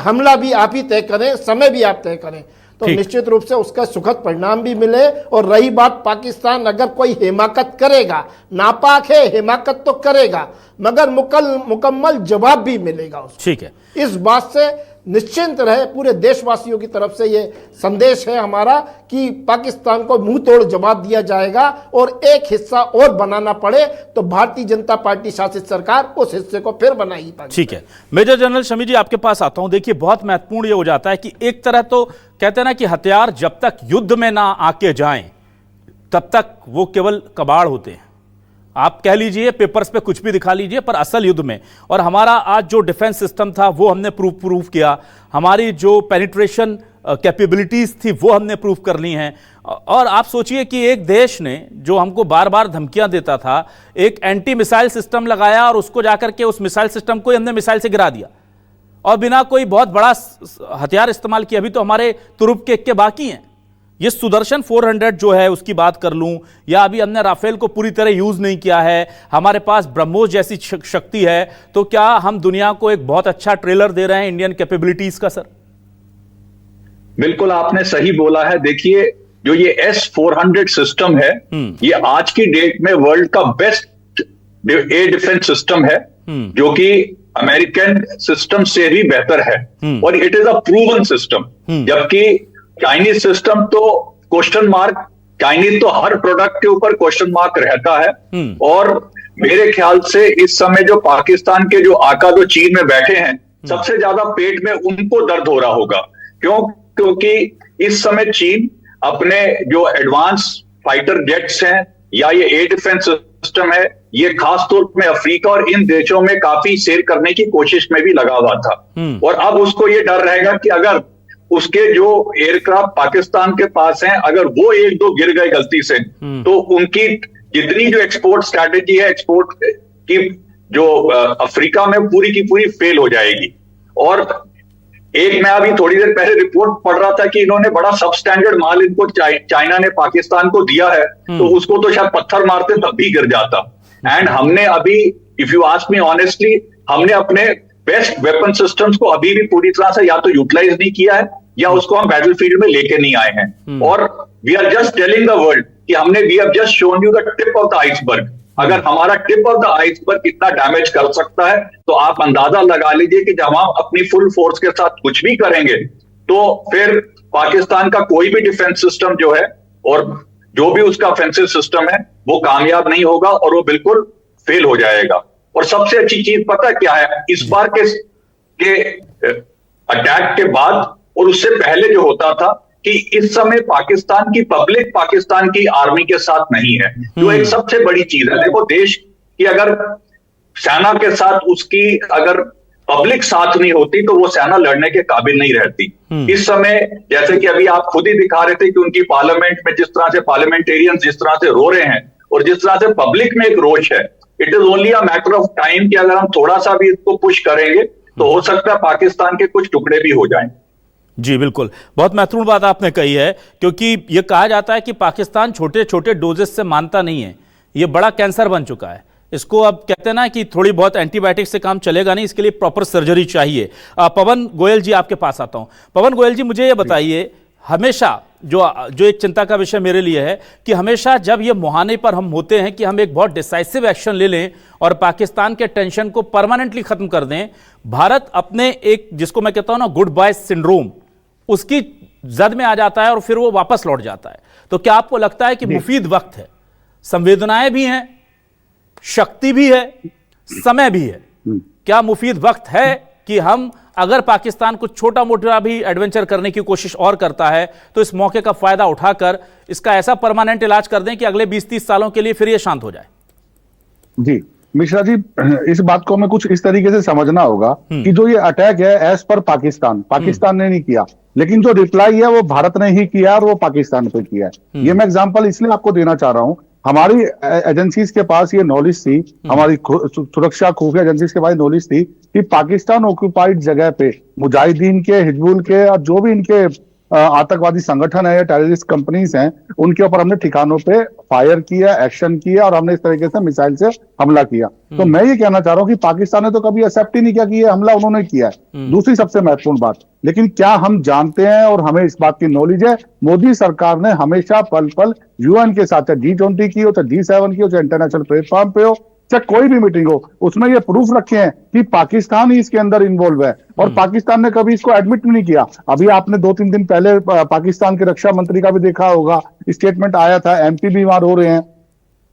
[SPEAKER 14] हमला भी आप ही तय करें, समय भी आप तय करें। तो निश्चित रूप से उसका सुखद परिणाम भी मिले। और रही बात पाकिस्तान, अगर कोई हिमाकत करेगा, नापाक है, हिमाकत तो करेगा, मगर मुकम्मल जवाब भी मिलेगा उसको।
[SPEAKER 1] ठीक है,
[SPEAKER 14] इस बात से निश्चिंत रहे। पूरे देशवासियों की तरफ से ये संदेश है हमारा कि पाकिस्तान को मुंह तोड़ जवाब दिया जाएगा, और एक हिस्सा और बनाना पड़े तो भारतीय जनता पार्टी शासित सरकार उस हिस्से को फिर बनाएगी।
[SPEAKER 1] ठीक है, मेजर जनरल शमी जी आपके पास आता हूं। देखिए, बहुत महत्वपूर्ण ये हो जाता है कि एक तरह तो कहते हैं ना कि हथियार जब तक युद्ध में ना आके जाएं तब तक वो केवल कबाड़ होते हैं। आप कह लीजिए, पेपर्स पे कुछ भी दिखा लीजिए, पर असल युद्ध में, और हमारा आज जो डिफेंस सिस्टम था वो हमने प्रूफ किया, हमारी जो पेनिट्रेशन कैपेबिलिटीज थी वो हमने प्रूफ कर ली हैं। और आप सोचिए कि एक देश ने जो हमको बार बार धमकियां देता था, एक एंटी मिसाइल सिस्टम लगाया और उसको जाकर के उस मिसाइल सिस्टम को हमने मिसाइल से गिरा दिया, और बिना कोई बहुत बड़ा हथियार इस्तेमाल किए। अभी तो हमारे तुरुप के बाकी हैं। ये सुदर्शन 400 जो है उसकी बात कर लूं, या अभी हमने राफेल को पूरी तरह यूज नहीं किया है, हमारे पास ब्रह्मोस जैसी शक्ति है, तो क्या हम दुनिया को एक बहुत अच्छा ट्रेलर दे रहे हैं इंडियन कैपेबिलिटीज का? सर
[SPEAKER 11] बिल्कुल आपने सही बोला है। देखिए, जो ये S-400 सिस्टम है, ये आज की डेट में वर्ल्ड का बेस्ट एयर डिफेंस सिस्टम है, जो कि अमेरिकन सिस्टम से भी बेहतर है, और it is a proven system. जबकि चाइनीज सिस्टम तो क्वेश्चन मार्क, चाइनीज तो हर प्रोडक्ट के ऊपर क्वेश्चन मार्क रहता है। और मेरे ख्याल से इस समय जो पाकिस्तान के जो आका जो चीन में बैठे हैं, सबसे ज्यादा पेट में उनको दर्द हो रहा होगा। क्योंकि इस समय चीन अपने जो एडवांस फाइटर जेट्स हैं या ये एयर डिफेंस सिस्टम है, ये खासतौर में अफ्रीका और इन देशों में काफी सेल करने की कोशिश में भी लगा हुआ था। और अब उसको ये डर रहेगा कि अगर उसके जो एयरक्राफ्ट पाकिस्तान के पास हैं, अगर वो एक दो गिर गए गलती से, तो उनकी जितनी जो एक्सपोर्ट स्ट्रैटेजी है, एक्सपोर्ट की जो अफ्रीका में पूरी की पूरी फेल हो जाएगी। और एक मैं अभी थोड़ी देर पहले रिपोर्ट पढ़ रहा था कि इन्होंने बड़ा सब स्टैंडर्ड माल इनको चाइना ने पाकिस्तान को दिया है, तो उसको तो शायद पत्थर मारते तब भी गिर जाता। एंड हमने अभी, if you ask me honestly, हमने अपने बेस्ट वेपन सिस्टम्स को अभी भी पूरी तरह से या तो यूटिलाइज नहीं किया है, या उसको हम बैटलफील्ड में लेके नहीं आए हैं। और we are just telling the world कि we have just shown you the tip of the iceberg. अगर हमारा टिप ऑफ द आइसबर्ग कितना डैमेज कर सकता है, तो आप अंदाजा लगा लीजिए कि जब हम अपनी फुल फोर्स के साथ कुछ भी करेंगे, तो फिर पाकिस्तान का कोई भी डिफेंस सिस्टम जो है और जो भी उसका ऑफेंसिव सिस्टम है, वो कामयाब नहीं होगा और वो बिल्कुल फेल हो जाएगा। और सबसे अच्छी चीज पता क्या है, इस बार के अटैक के बाद और उससे पहले जो होता था कि इस समय पाकिस्तान की पब्लिक पाकिस्तान की आर्मी के साथ नहीं है, जो एक सबसे बड़ी चीज है। देखो, देश की अगर सेना के साथ उसकी अगर पब्लिक साथ नहीं होती तो वो सेना लड़ने के काबिल नहीं रहती। इस समय जैसे कि अभी आप खुद ही दिखा रहे थे कि उनकी पार्लियामेंट में जिस तरह से पार्लियामेंटेरियन जिस तरह से रो रहे हैं और जिस तरह से पब्लिक में एक रोष है, it is only a matter of time कि अगर हम थोड़ा सा भी इसको पुश करेंगे तो हो सकता है पाकिस्तान के कुछ टुकड़े भी हो जाएं।
[SPEAKER 1] जी बिल्कुल, बहुत महत्वपूर्ण बात आपने कही है, क्योंकि यह कहा जाता है कि पाकिस्तान छोटे छोटे डोजेस से मानता नहीं है। यह बड़ा कैंसर बन चुका है। इसको अब कहते हैं ना कि थोड़ी बहुत एंटीबायोटिक से काम चलेगा नहीं, इसके लिए प्रॉपर सर्जरी चाहिए। पवन गोयल जी, आपके पास आता हूं। पवन गोयल जी, मुझे ये बताइए, हमेशा जो एक चिंता का विषय मेरे लिए है कि हमेशा जब ये मुहाने पर हम होते हैं कि हम एक बहुत डिसाइसिव एक्शन ले लें और पाकिस्तान के टेंशन को परमानेंटली खत्म कर दें, भारत अपने एक, जिसको मैं कहता हूं ना, गुड बाय सिंड्रोम, उसकी जद में आ जाता है और फिर वो वापस लौट जाता है। तो क्या आपको लगता है कि मुफीद वक्त है, संवेदनाएं भी हैं, शक्ति भी है, समय भी है, क्या मुफीद वक्त है कि हम, अगर पाकिस्तान कुछ छोटा मोटा भी एडवेंचर करने की कोशिश और करता है तो इस मौके का फायदा उठाकर इसका ऐसा परमानेंट इलाज कर दें कि अगले 20-30 सालों के लिए फिर ये शांत हो जाए?
[SPEAKER 12] जी मिश्रा जी, इस बात को हमें कुछ इस तरीके से समझना होगा कि जो ये अटैक है एज पर पाकिस्तान ने नहीं किया, लेकिन जो रिप्लाई है वो भारत ने ही किया और वो पाकिस्तान पे किया है। ये मैं एग्जांपल इसलिए आपको देना चाह रहा हूं, हमारी एजेंसीज के पास ये नॉलेज थी, हमारी सुरक्षा खुफिया एजेंसीज के पास नॉलेज थी कि पाकिस्तान ऑक्यूपाइड जगह पे मुजाहिदीन के, हिजबुल के और जो भी इनके आतंकवादी संगठन है या टेररिस्ट कंपनीज हैं, उनके ऊपर हमने ठिकानों पे फायर किया, एक्शन किया और हमने इस तरीके से मिसाइल से हमला किया। तो मैं ये कहना चाह रहा हूं कि पाकिस्तान ने तो कभी एक्सेप्ट ही नहीं किया कि ये हमला उन्होंने किया है। दूसरी सबसे महत्वपूर्ण बात, लेकिन क्या हम जानते हैं और हमें इस बात की नॉलेज है, मोदी सरकार ने हमेशा पल पल यूएन के साथ, चाहे G20 की हो, चाहे G7 की हो, चाहे इंटरनेशनल प्लेटफॉर्म पे हो, चाहे कोई भी मीटिंग हो, उसमें ये प्रूफ रखे हैं कि पाकिस्तान ही इसके अंदर इन्वॉल्व है और पाकिस्तान ने कभी इसको एडमिट नहीं किया। अभी आपने 2-3 दिन पहले पाकिस्तान के रक्षा मंत्री का भी देखा होगा, स्टेटमेंट आया था, MP भी वहां रो रहे हैं।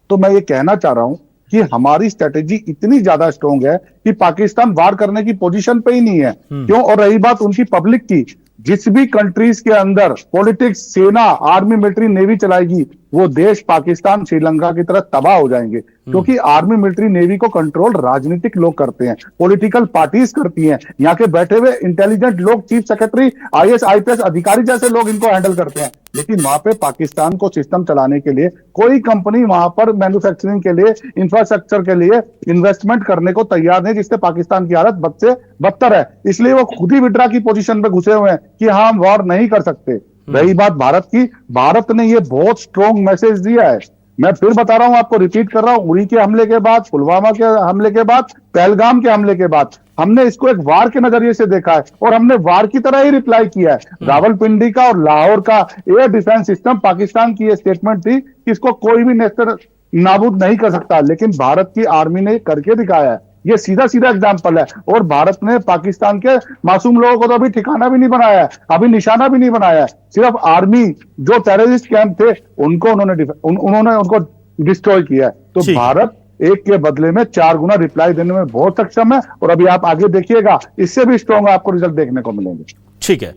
[SPEAKER 12] तो मैं ये कहना चाह रहा हूं कि हमारी स्ट्रेटेजी इतनी ज्यादा स्ट्रांग है कि पाकिस्तान वार करने की पोजीशन पे ही नहीं है। क्यों? और रही बात उनकी पब्लिक की, जिस भी कंट्रीज के अंदर पॉलिटिक्स, सेना, आर्मी, मिलिट्री, नेवी चलाएगी, वो देश पाकिस्तान, श्रीलंका की तरह तबाह हो जाएंगे, क्योंकि आर्मी, मिलिट्री, नेवी को कंट्रोल राजनीतिक लोग करते हैं, पॉलिटिकल पार्टीज करती हैं, यहाँ के बैठे हुए इंटेलिजेंट लोग, चीफ सेक्रेटरी, IAS IPS अधिकारी जैसे लोग इनको हैंडल करते हैं। लेकिन वहां पे पाकिस्तान को सिस्टम चलाने के लिए कोई कंपनी वहां पर मैन्युफैक्चरिंग के लिए, इंफ्रास्ट्रक्चर के लिए इन्वेस्टमेंट करने को तैयार नहीं, जिससे पाकिस्तान की हालत बद से बदतर है। इसलिए वो खुद ही विड्रा की पोजीशन पे घुसे हुए हैं कि हाँ, हम वॉर नहीं कर सकते। रही बात भारत की, भारत ने ये बहुत स्ट्रॉन्ग मैसेज दिया है। मैं फिर बता रहा हूं, आपको रिपीट कर रहा हूं, उरी के हमले के बाद, पुलवामा के हमले के बाद, पहलगाम के हमले के बाद हमने इसको एक वार के नजरिए से देखा है और हमने वार की तरह ही रिप्लाई किया है। रावलपिंडी का और लाहौर का एयर डिफेंस सिस्टम, पाकिस्तान की ये स्टेटमेंट थी कि इसको कोई भी नेस्तर नाबूद नहीं कर सकता, लेकिन भारत की आर्मी ने करके दिखाया है। ये सीधा सीधा एग्जाम्पल है। और भारत ने पाकिस्तान के मासूम लोगों को तो अभी ठिकाना भी नहीं बनाया है, अभी निशाना भी नहीं बनाया है। सिर्फ आर्मी, जो टेररिस्ट कैंप थे, उन्होंने उनको डिस्ट्रॉय किया है। तो भारत एक के बदले में 4 गुना रिप्लाई देने में बहुत सक्षम है और अभी आप आगे देखिएगा, इससे भी स्ट्रॉन्ग आपको रिजल्ट देखने को मिलेंगे।
[SPEAKER 1] ठीक है।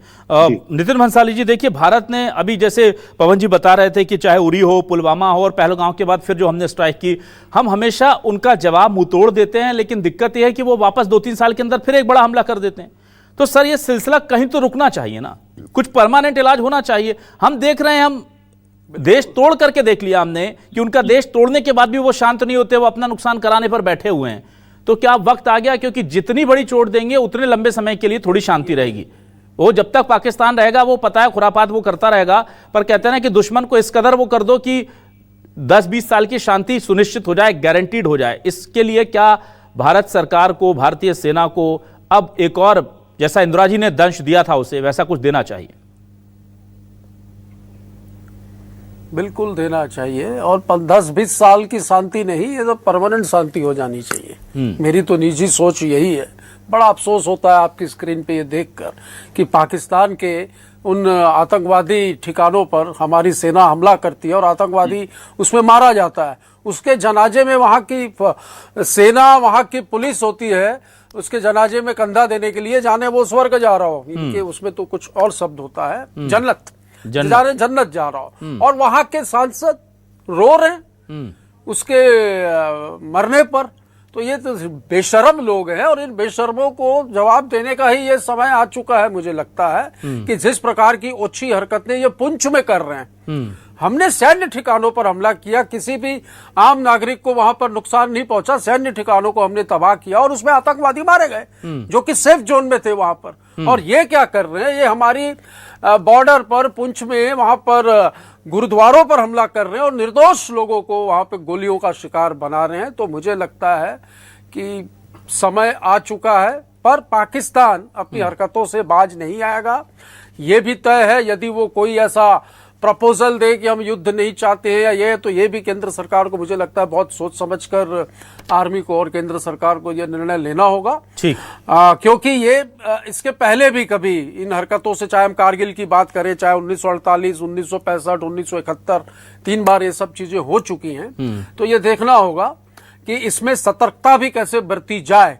[SPEAKER 1] नितिन भंसाली जी, देखिए, भारत ने अभी, जैसे पवन जी बता रहे थे कि चाहे उरी हो, पुलवामा हो और पहलगाम के बाद फिर जो हमने स्ट्राइक की, हम हमेशा उनका जवाब मुंह तोड़ देते हैं, लेकिन दिक्कत यह है कि वो वापस 2-3 साल के अंदर फिर एक बड़ा हमला कर देते हैं। तो सर, ये सिलसिला कहीं तो रुकना चाहिए ना, कुछ परमानेंट इलाज होना चाहिए। हम देख रहे हैं, हम देश तोड़ करके देख लिया हमने कि उनका देश तोड़ने के बाद भी वो शांत नहीं होते, वो अपना नुकसान कराने पर बैठे हुए हैं। तो क्या वक्त आ गया, क्योंकि जितनी बड़ी चोट देंगे उतने लंबे समय के लिए थोड़ी शांति रहेगी। वो जब तक पाकिस्तान रहेगा, वो पता है खुरापात वो करता रहेगा, पर कहते हैं ना कि दुश्मन को इस कदर वो कर दो कि 10-20 साल की शांति सुनिश्चित हो जाए, गारंटीड हो जाए। इसके लिए क्या भारत सरकार को, भारतीय सेना को अब एक और, जैसा इंदिरा जी ने दंश दिया था उसे, वैसा कुछ देना चाहिए?
[SPEAKER 13] बिल्कुल देना चाहिए। और 10-20 साल की शांति नहीं, ये तो परमानेंट शांति हो जानी चाहिए। मेरी तो निजी सोच यही है। बड़ा अफसोस होता है आपकी स्क्रीन पे ये देखकर कि पाकिस्तान के उन आतंकवादी ठिकानों पर हमारी सेना हमला करती है और आतंकवादी उसमें मारा जाता है। उसके जनाजे में वहां की सेना, वहां की पुलिस होती है, उसके जनाजे में कंधा देने के लिए, जाने वो स्वर्ग जा रहा हो, इनके उसमें तो कुछ और शब्द होता है, जन्नत जाने जन्नत जा रहा हो, और वहां के सांसद रो रहे हैं उसके मरने पर। तो ये तो बेशर्म लोग हैं, और इन बेशर्मों को जवाब देने का ही ये समय आ चुका है। मुझे लगता है कि जिस प्रकार की ओछी हरकतें ये पुंछ में कर रहे हैं, हमने सैन्य ठिकानों पर हमला किया, किसी भी आम नागरिक को वहां पर नुकसान नहीं पहुंचा, सैन्य ठिकानों को हमने तबाह किया और उसमें आतंकवादी मारे गए जो कि सेफ जोन में थे वहां पर। और ये क्या कर रहे हैं, ये हमारी बॉर्डर पर पुंछ में वहां पर गुरुद्वारों पर हमला कर रहे हैं और निर्दोष लोगों को वहां पे गोलियों का शिकार बना रहे हैं। तो मुझे लगता है कि समय आ चुका है, पर पाकिस्तान अपनी हरकतों से बाज नहीं आएगा। ये भी तय है, यदि वो कोई ऐसा प्रपोजल दे कि हम युद्ध नहीं चाहते हैं या ये, तो ये भी केंद्र सरकार को मुझे लगता है बहुत सोच समझकर आर्मी को और केंद्र सरकार को ये निर्णय लेना होगा। ठीक, क्योंकि ये इसके पहले भी कभी इन हरकतों से, चाहे हम कारगिल की बात करें, चाहे 1948, 1965, 1971, 3 बार ये सब चीजें हो चुकी हैं। तो ये देखना होगा कि इसमें सतर्कता भी कैसे बरती जाए।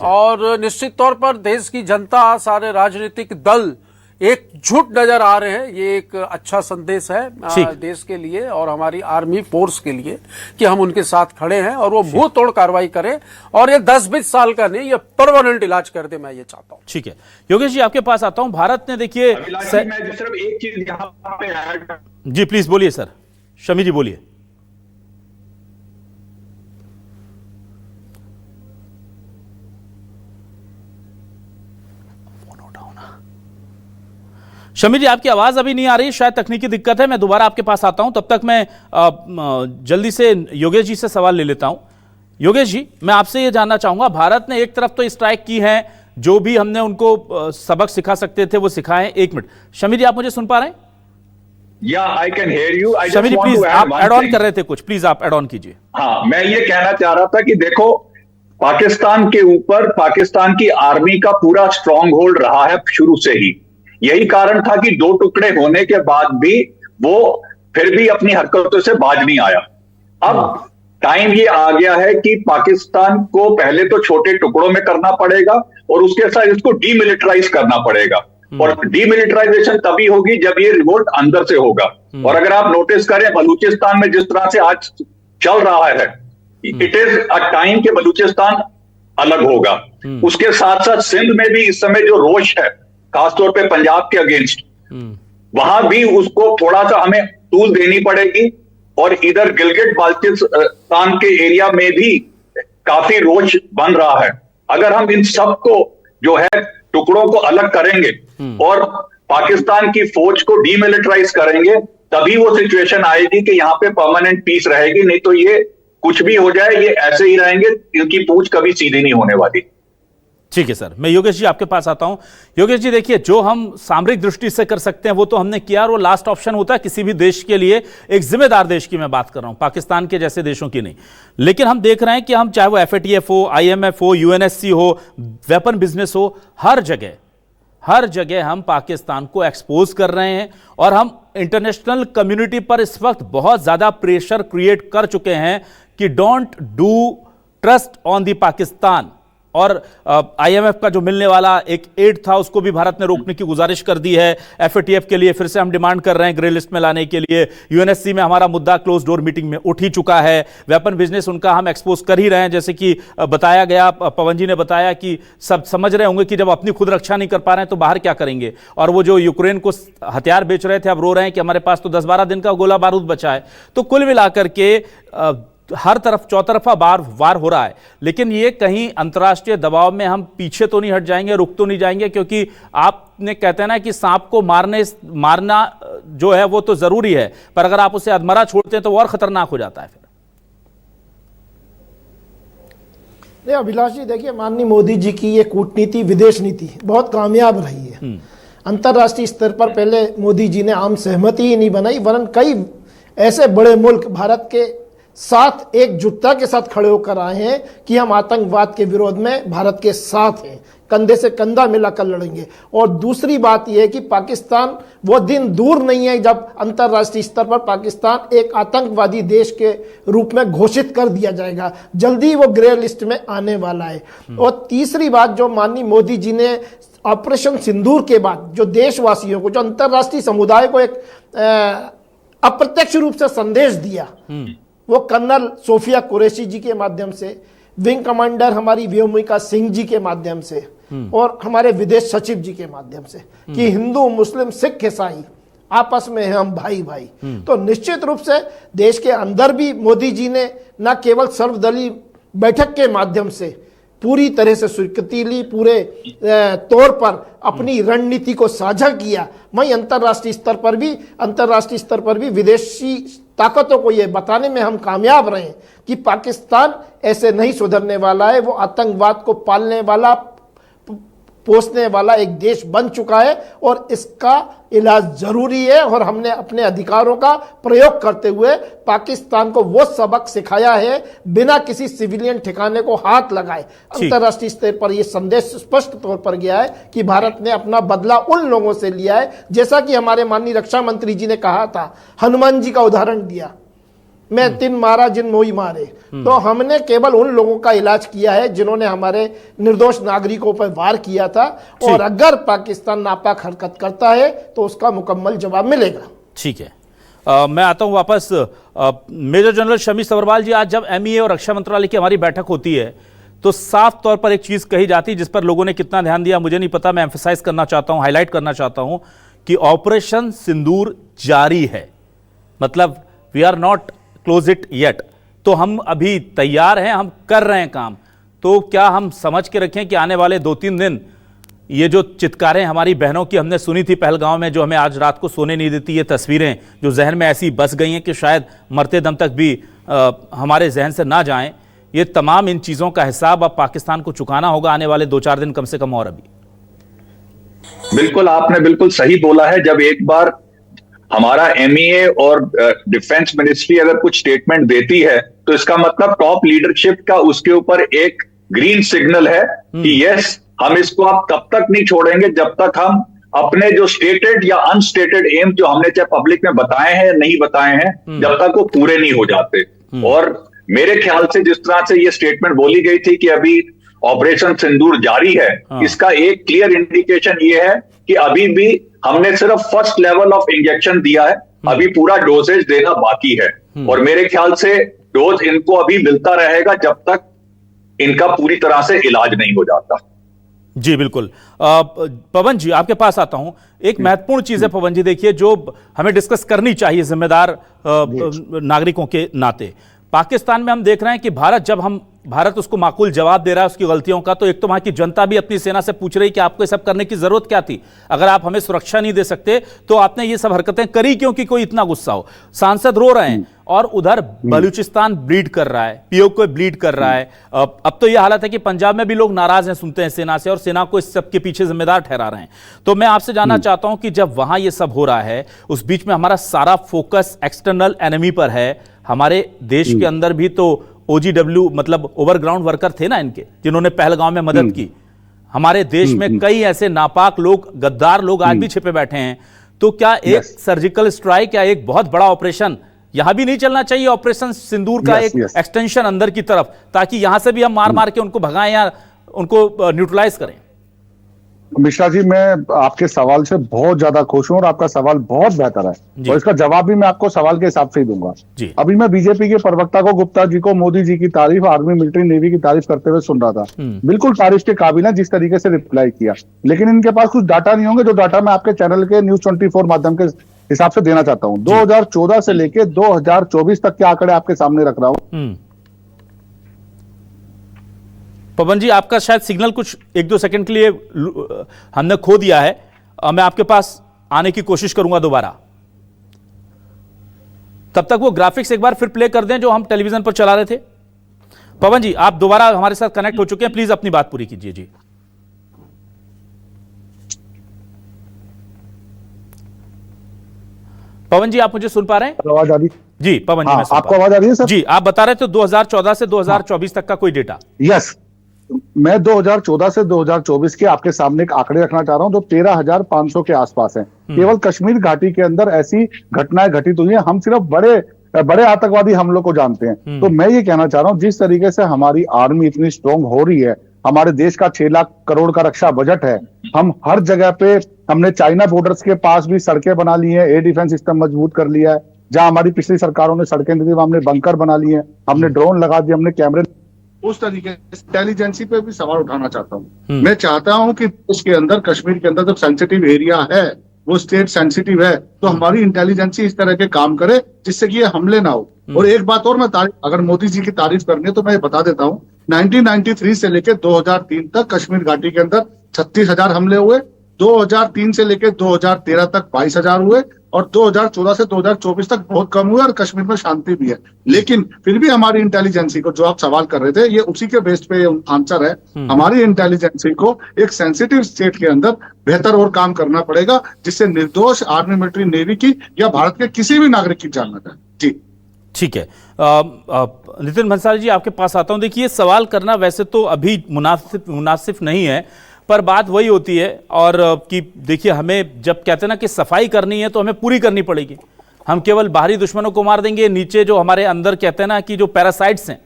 [SPEAKER 13] और निश्चित तौर पर देश की जनता, सारे राजनीतिक दल एकजुट नजर आ रहे हैं। ये एक अच्छा संदेश है देश के लिए और हमारी आर्मी फोर्स के लिए कि हम उनके साथ खड़े हैं और वो मुंह तोड़ कार्रवाई करें, और ये 10-20 साल का नहीं, ये परमानेंट इलाज कर दे, मैं ये चाहता हूं।
[SPEAKER 1] ठीक है, योगेश जी आपके पास आता हूं। भारत ने देखिए
[SPEAKER 11] मैं सिर्फ एक चीज यहां पे ऐड,
[SPEAKER 1] जी प्लीज बोलिए सर, शमी जी बोलिए। शमी जी आपकी आवाज अभी नहीं आ रही, शायद तकनीकी दिक्कत है, मैं दोबारा आपके पास आता हूं। तब तक मैं जल्दी से योगेश जी से सवाल ले लेता हूं। योगेश जी, मैं आपसे यह जानना चाहूंगा, भारत ने एक तरफ तो स्ट्राइक की है, जो भी हमने उनको सबक सिखा सकते थे वो सिखाएं। 1 मिनट, शमी जी आप मुझे सुन पा रहे हैं?
[SPEAKER 11] I can hear you.
[SPEAKER 1] Shami ji please, आप एड ऑन कर रहे थे कुछ, प्लीज आप एड ऑन कीजिए।
[SPEAKER 11] हाँ, मैं ये कहना चाह रहा था कि देखो, पाकिस्तान के ऊपर पाकिस्तान की आर्मी का पूरा स्ट्रांग होल्ड रहा है शुरू से ही। यही कारण था कि 2 टुकड़े होने के बाद भी वो फिर भी अपनी हरकतों से बाज नहीं आया। अब टाइम ये आ गया है कि पाकिस्तान को पहले तो छोटे टुकड़ों में करना पड़ेगा और उसके साथ इसको डीमिलिटराइज करना पड़ेगा। और डीमिलिटराइजेशन तभी होगी जब ये रिवोल्ट अंदर से होगा। और अगर आप नोटिस करें, बलूचिस्तान में जिस तरह से आज चल रहा है, इट इज अ टाइम के बलूचिस्तान अलग होगा। उसके साथ साथ सिंध में भी इस समय जो रोष है, खासतौर पे पंजाब के अगेंस्ट, वहां भी उसको थोड़ा सा हमें टूल देनी पड़ेगी। और इधर गिलगिट बाल्टिस्तान के एरिया में भी काफी रोष बन रहा है। अगर हम इन सब को जो है टुकड़ों को अलग करेंगे और पाकिस्तान की फौज को डीमिलिटराइज करेंगे, तभी वो सिचुएशन आएगी कि यहाँ पे परमानेंट पीस रहेगी। नहीं तो ये कुछ भी हो जाए, ये ऐसे ही रहेंगे, इनकी पूंछ कभी सीधी नहीं होने वाली।
[SPEAKER 1] ठीक है सर, मैं योगेश जी आपके पास आता हूं। योगेश जी देखिए, जो हम सामरिक दृष्टि से कर सकते हैं वो तो हमने किया, और वो लास्ट ऑप्शन होता है किसी भी देश के लिए, एक जिम्मेदार देश की मैं बात कर रहा हूं, पाकिस्तान के जैसे देशों की नहीं। लेकिन हम देख रहे हैं कि हम, चाहे वो FATF हो, IMF हो, UNSC हो, वेपन बिजनेस हो, हर जगह हम पाकिस्तान को एक्सपोज कर रहे हैं। और हम इंटरनेशनल कम्युनिटी पर इस वक्त बहुत ज्यादा प्रेशर क्रिएट कर चुके हैं कि don't do trust on the Pakistan. और IMF का जो मिलने वाला एक एड था, उसको भी भारत ने रोकने की गुजारिश कर दी है। FATF के लिए फिर से हम डिमांड कर रहे हैं ग्रे लिस्ट में लाने के लिए। UNSC में हमारा मुद्दा क्लोज डोर मीटिंग में उठ ही चुका है। वेपन बिजनेस उनका हम एक्सपोज कर ही रहे हैं, जैसे कि बताया गया, पवन जी ने बताया कि सब समझ रहे होंगे कि जब अपनी खुद रक्षा नहीं कर पा रहे हैं तो बाहर क्या करेंगे। और वो जो यूक्रेन को हथियार बेच रहे थे, अब रो रहे हैं कि हमारे पास तो 10-12 दिन का गोला बारूद बचा है। तो कुल मिलाकर के हर तरफ चौतरफा वार हो रहा है। लेकिन ये कहीं अंतर्राष्ट्रीय दबाव में हम पीछे तो नहीं हट जाएंगे, रुक तो नहीं जाएंगे, क्योंकि आपने कहते हैं ना कि सांप को मारना जो है वो तो जरूरी है, पर अगर आप उसे अधमरा छोड़ते हैं तो वो और खतरनाक हो जाता है फिर।
[SPEAKER 14] नहीं अभिलाष जी, देखिए माननीय मोदी जी की ये कूटनीति, विदेश नीति बहुत कामयाब रही है। अंतर्राष्ट्रीय स्तर पर पहले मोदी जी ने आम सहमति ही नहीं बनाई, वरन कई ऐसे बड़े मुल्क भारत के साथ एकजुटता के साथ खड़े होकर आए हैं कि हम आतंकवाद के विरोध में भारत के साथ हैं, कंधे से कंधा मिलाकर लड़ेंगे। और दूसरी बात यह है कि पाकिस्तान, वो दिन दूर नहीं है जब अंतर्राष्ट्रीय स्तर पर पाकिस्तान एक आतंकवादी देश के रूप में घोषित कर दिया जाएगा, जल्दी वो ग्रे लिस्ट में आने वाला है। और तीसरी बात, जो माननीय मोदी जी ने ऑपरेशन सिंदूर के बाद जो देशवासियों को, जो अंतर्राष्ट्रीय समुदाय को एक अप्रत्यक्ष रूप से संदेश दिया, वो कर्नल सोफिया कुरैशी जी के माध्यम से, विंग कमांडर हमारी व्योमिका सिंह जी के माध्यम से और हमारे विदेश सचिव जी के माध्यम से, कि हिंदू मुस्लिम सिख ईसाई आपस में हम भाई भाई। तो निश्चित रूप से देश के अंदर भी मोदी जी ने न केवल सर्वदलीय बैठक के माध्यम से पूरी तरह से स्वीकृति ली, पूरे तौर पर अपनी रणनीति को साझा किया, वहीं अंतर्राष्ट्रीय स्तर पर भी विदेशी ताकतों को यह बताने में हम कामयाब रहे कि पाकिस्तान ऐसे नहीं सुधरने वाला है, वो आतंकवाद को पालने वाला, पोसने वाला एक देश बन चुका है और इसका इलाज जरूरी है। और हमने अपने अधिकारों का प्रयोग करते हुए पाकिस्तान को वो सबक सिखाया है बिना किसी सिविलियन ठिकाने को हाथ लगाए। अंतर्राष्ट्रीय स्तर पर यह संदेश स्पष्ट तौर पर गया है कि भारत ने अपना बदला उन लोगों से लिया है, जैसा कि हमारे माननीय रक्षा मंत्री जी ने कहा था, हनुमान जी का उदाहरण दिया, मैं तिन मारा जिन मोई मारे। तो हमने केवल उन लोगों का इलाज किया है जिन्होंने हमारे निर्दोष नागरिकों पर वार किया था, और अगर पाकिस्तान नापाक हरकत करता है तो उसका मुकम्मल जवाब मिलेगा।
[SPEAKER 1] ठीक है, मैं आता हूं वापस। मेजर जनरल शमी सभरवाल जी, आज जब MEA और रक्षा मंत्रालय की हमारी बैठक होती है तो साफ तौर पर एक चीज कही जाती है जिस पर लोगों ने कितना ध्यान दिया मुझे नहीं पता, मैं एम्फसाइज करना चाहता हूं, हाईलाइट करना चाहता हूं कि ऑपरेशन सिंदूर जारी है, मतलब we are not close it yet. तो हम अभी तैयार हैं, हम कर रहे हैं काम। तो क्या हम समझ के रखें कि आने वाले 2-3 दिन ये जो चित्कारें हमारी बहनों की हमने सुनी थी पहलगांव में, जो हमें आज रात को सोने नहीं देती, ये तस्वीरें जो जहन में ऐसी बस गई हैं कि शायद मरते दम तक भी हमारे जहन से ना जाएं, ये तमाम इन चीज़ों का हिसाब अब पाकिस्तान को चुकाना होगा आने वाले 2-4 दिन कम से कम। और अभी
[SPEAKER 11] बिल्कुल आपने बिल्कुल सही बोला है। जब एक बार हमारा MEA और डिफेंस मिनिस्ट्री अगर कुछ स्टेटमेंट देती है तो इसका मतलब टॉप लीडरशिप का उसके ऊपर एक ग्रीन सिग्नल है कि यस, हम इसको अब तब तक नहीं छोड़ेंगे जब तक हम अपने जो स्टेटेड या अनस्टेटेड एम जो हमने चाहे पब्लिक में बताए हैं नहीं बताए हैं, जब तक वो पूरे नहीं हो जाते। और मेरे ख्याल से जिस तरह से ये स्टेटमेंट बोली गई थी कि अभी ऑपरेशन सिंदूर जारी है, इसका एक क्लियर इंडिकेशन ये है कि अभी भी हमने सिर्फ फर्स्ट लेवल ऑफ इंजेक्शन दिया है, अभी पूरा डोजेज देना बाकी है। और मेरे ख्याल से डोज इनको अभी मिलता रहेगा जब तक इनका पूरी तरह से इलाज नहीं हो जाता।
[SPEAKER 1] जी बिल्कुल। पवन जी, आपके पास आता हूं। एक महत्वपूर्ण चीज है पवन जी, देखिए, जो हमें डिस्कस करनी चाहिए जिम्मेदार नागरिकों के नाते। पाकिस्तान में हम देख रहे हैं कि भारत उसको माकूल जवाब दे रहा है उसकी गलतियों का। तो एक तो वहां की जनता भी अपनी सेना से पूछ रही कि आपको ये सब करने की जरूरत क्या थी, अगर आप हमें सुरक्षा नहीं दे सकते तो आपने ये सब हरकतें करी क्योंकि कोई इतना गुस्सा हो। सांसद रो रहे हैं और उधर बलूचिस्तान ब्लीड कर रहा है, POK ब्लीड कर रहा है। अब तो यह हालत है कि पंजाब में भी लोग नाराज हैं, सुनते हैं सेना से, और सेना को इस सब के पीछे जिम्मेदार ठहरा रहे हैं। तो मैं आपसे जानना चाहता हूं कि जब वहां ये सब हो रहा है, उस बीच में हमारा सारा फोकस एक्सटर्नल एनिमी पर है। हमारे देश के अंदर भी तो OGW मतलब ओवरग्राउंड वर्कर थे ना इनके, जिन्होंने पहलगांव में मदद की। हमारे देश में कई ऐसे नापाक लोग, गद्दार लोग आज भी छिपे बैठे हैं। तो क्या एक सर्जिकल स्ट्राइक या एक बहुत बड़ा ऑपरेशन यहां भी नहीं चलना चाहिए, ऑपरेशन सिंदूर का एक एक्सटेंशन अंदर की तरफ, ताकि यहां से भी हम मार मार के उनको भगाएं या उनको न्यूट्रलाइज करें?
[SPEAKER 12] मिश्रा जी, मैं आपके सवाल से बहुत ज्यादा खुश हूं और आपका सवाल बहुत बेहतर है, और इसका जवाब भी मैं आपको सवाल के हिसाब से ही दूंगा। अभी मैं बीजेपी के प्रवक्ता को, गुप्ता जी को, मोदी जी की तारीफ, आर्मी, मिलिट्री, नेवी की तारीफ करते हुए सुन रहा था। बिल्कुल तारीफ के काबिल है जिस तरीके से रिप्लाई किया, लेकिन इनके पास कुछ डाटा नहीं होंगे, जो डाटा मैं आपके चैनल के News 24 माध्यम के हिसाब से देना चाहता हूँ। 2014 से लेके 2024 तक के आंकड़े आपके सामने रख रहा हूँ।
[SPEAKER 1] पवन जी, आपका शायद सिग्नल कुछ 1-2 सेकंड के लिए हमने खो दिया है। मैं आपके पास आने की कोशिश करूंगा दोबारा। तब तक वो ग्राफिक्स एक बार फिर प्ले कर दें जो हम टेलीविजन पर चला रहे थे। पवन जी, आप दोबारा हमारे साथ कनेक्ट हो चुके हैं, प्लीज अपनी बात पूरी कीजिए। जी पवन जी, आप मुझे सुन पा रहे हैं?
[SPEAKER 12] आवाज आ रही?
[SPEAKER 1] जी पवन जी,
[SPEAKER 12] हाँ,
[SPEAKER 1] मैं सुन
[SPEAKER 12] आपको
[SPEAKER 1] पा रहा
[SPEAKER 12] आवाज आ रही है सर?
[SPEAKER 1] जी, आप बता रहे थे 2014 से 2024 तक का कोई डेटा।
[SPEAKER 12] यस, मैं 2014 से 2024 के आपके सामने एक आंकड़े रखना चाह रहा हूं जो 13,500 के आसपास है। केवल कश्मीर घाटी के अंदर ऐसी घटनाएं घटित हुई हैं। हम सिर्फ बड़े आतंकवादी हमलों को जानते हैं। तो मैं ये कहना चाह रहा हूं, जिस तरीके से हमारी आर्मी इतनी स्ट्रांग हो रही है, हमारे देश का 6 लाख करोड़ का रक्षा बजट है, हम हर जगह पे हमने चाइना बॉर्डर्स के पास भी सड़कें बना ली है, एयर डिफेंस सिस्टम मजबूत कर लिया है। जहां हमारी पिछली सरकारों ने सड़कें दी, हमने बंकर बना लिए हैं, हमने ड्रोन लगा दिए, हमने कैमरे। उस तरीके से इंटेलिजेंसी पे भी सवाल उठाना चाहता हूँ। मैं चाहता हूँ कि देश के अंदर, कश्मीर के अंदर जब सेंसिटिव एरिया है, वो स्टेट सेंसिटिव है, तो हमारी इंटेलिजेंसी इस तरह के काम करे जिससे कि ये हमले ना हो। और एक बात और, मैं अगर मोदी जी की तारीफ करनी है तो मैं बता देता हूँ, 1993 से लेकर 2003 तक कश्मीर घाटी के अंदर 36,000 हमले हुए, 2003 से लेकर 2013 तक 22,000 हुए, और 2014 से 2024 तक बहुत कम हुए, और कश्मीर में शांति भी है। लेकिन फिर भी हमारी इंटेलिजेंसी को, जो आप सवाल कर रहे थे, ये उसी के बेस पे आंसर है। हमारी इंटेलिजेंसी को एक सेंसिटिव स्टेट के अंदर बेहतर और काम करना पड़ेगा, जिससे निर्दोष आर्मी, मिलिट्री, नेवी की या भारत के किसी भी नागरिक की जान न जाए। जी
[SPEAKER 1] ठीक है। नितिन भंसाली जी, आपके पास आता हूं। देखिए, सवाल करना वैसे तो अभी मुनासिब नहीं है, पर बात वही होती है और कि देखिए, हमें जब कहते हैं ना कि सफाई करनी है तो हमें पूरी करनी पड़ेगी। हम केवल बाहरी दुश्मनों को मार देंगे, नीचे जो हमारे अंदर कहते हैं ना कि जो पैरासाइट्स हैं,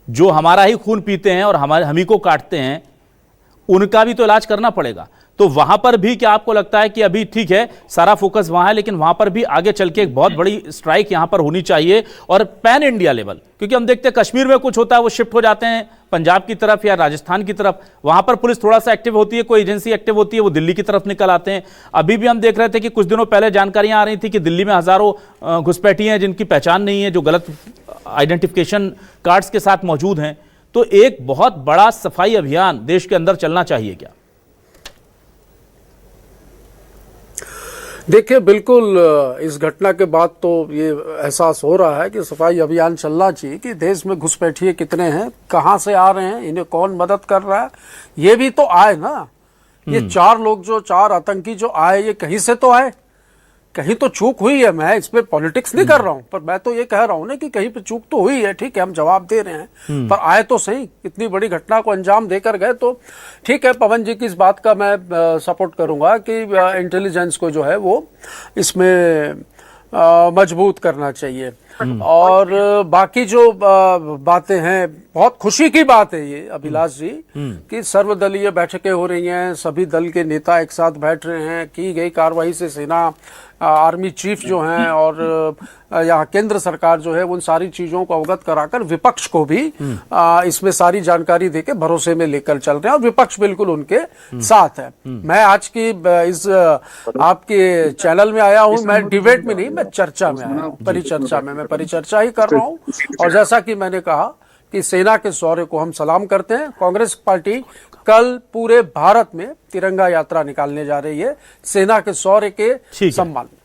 [SPEAKER 1] जो हमारा ही खून पीते हैं और हम ही को काटते हैं, उनका भी तो इलाज करना पड़ेगा। तो वहां पर भी क्या आपको लगता है कि अभी ठीक है, सारा फोकस वहां है, लेकिन वहां पर भी आगे चल के एक बहुत बड़ी स्ट्राइक यहां पर होनी चाहिए, और पैन इंडिया लेवल? क्योंकि हम देखते हैं कश्मीर में कुछ होता है, वो शिफ्ट हो जाते हैं पंजाब की तरफ या राजस्थान की तरफ, वहां पर पुलिस थोड़ा सा एक्टिव होती है, कोई एजेंसी एक्टिव होती है, वो दिल्ली की तरफ निकल आते हैं। अभी भी हम देख रहे थे कि कुछ दिनों पहले जानकारियां आ रही थी कि दिल्ली में हजारों घुसपैठिए हैं जिनकी पहचान नहीं है, जो गलत आइडेंटिफिकेशन कार्ड्स के साथ मौजूद हैं। तो एक बहुत बड़ा सफाई अभियान देश के अंदर चलना चाहिए क्या?
[SPEAKER 13] देखिए, बिल्कुल इस घटना के बाद तो ये एहसास हो रहा है कि सफाई अभियान चलना चाहिए कि देश में घुसपैठिए कितने हैं, कहां से आ रहे हैं, इन्हें कौन मदद कर रहा है। ये भी तो आए ना, ये 4 लोग, जो 4 आतंकी जो आए, ये कहीं से तो आए, कहीं तो चूक हुई है। मैं इस पे पॉलिटिक्स नहीं कर रहा हूं, पर मैं तो ये कह रहा हूं ना कि कहीं पे चूक तो हुई है। ठीक है, हम जवाब दे रहे हैं, पर आए तो सही, इतनी बड़ी घटना को अंजाम देकर गए। तो ठीक है, पवन जी की इस बात का मैं सपोर्ट करूंगा कि इंटेलिजेंस को जो है वो इसमें मजबूत करना चाहिए। और बाकी जो बातें हैं, बहुत खुशी की बात है ये अभिलाष जी कि सर्वदलीय बैठकें हो रही हैं, सभी दल के नेता एक साथ बैठ रहे हैं, की गई कार्रवाई से सेना, आर्मी चीफ जो हैं और यहाँ केंद्र सरकार जो है, उन सारी चीजों को अवगत कराकर विपक्ष को भी इसमें सारी जानकारी देके भरोसे में लेकर चल रहे हैं, और विपक्ष बिल्कुल उनके साथ है। मैं आज की इस आपके चैनल में आया हूं, मैं डिबेट में नहीं, मैं चर्चा में आया हूं, परिचर्चा में, मैं परिचर्चा ही कर रहा हूं। और जैसा कि मैंने कहा कि सेना के शौर्य को हम सलाम करते हैं। कांग्रेस पार्टी कल पूरे भारत में तिरंगा यात्रा निकालने जा रही है सेना के शौर्य के सम्मान में।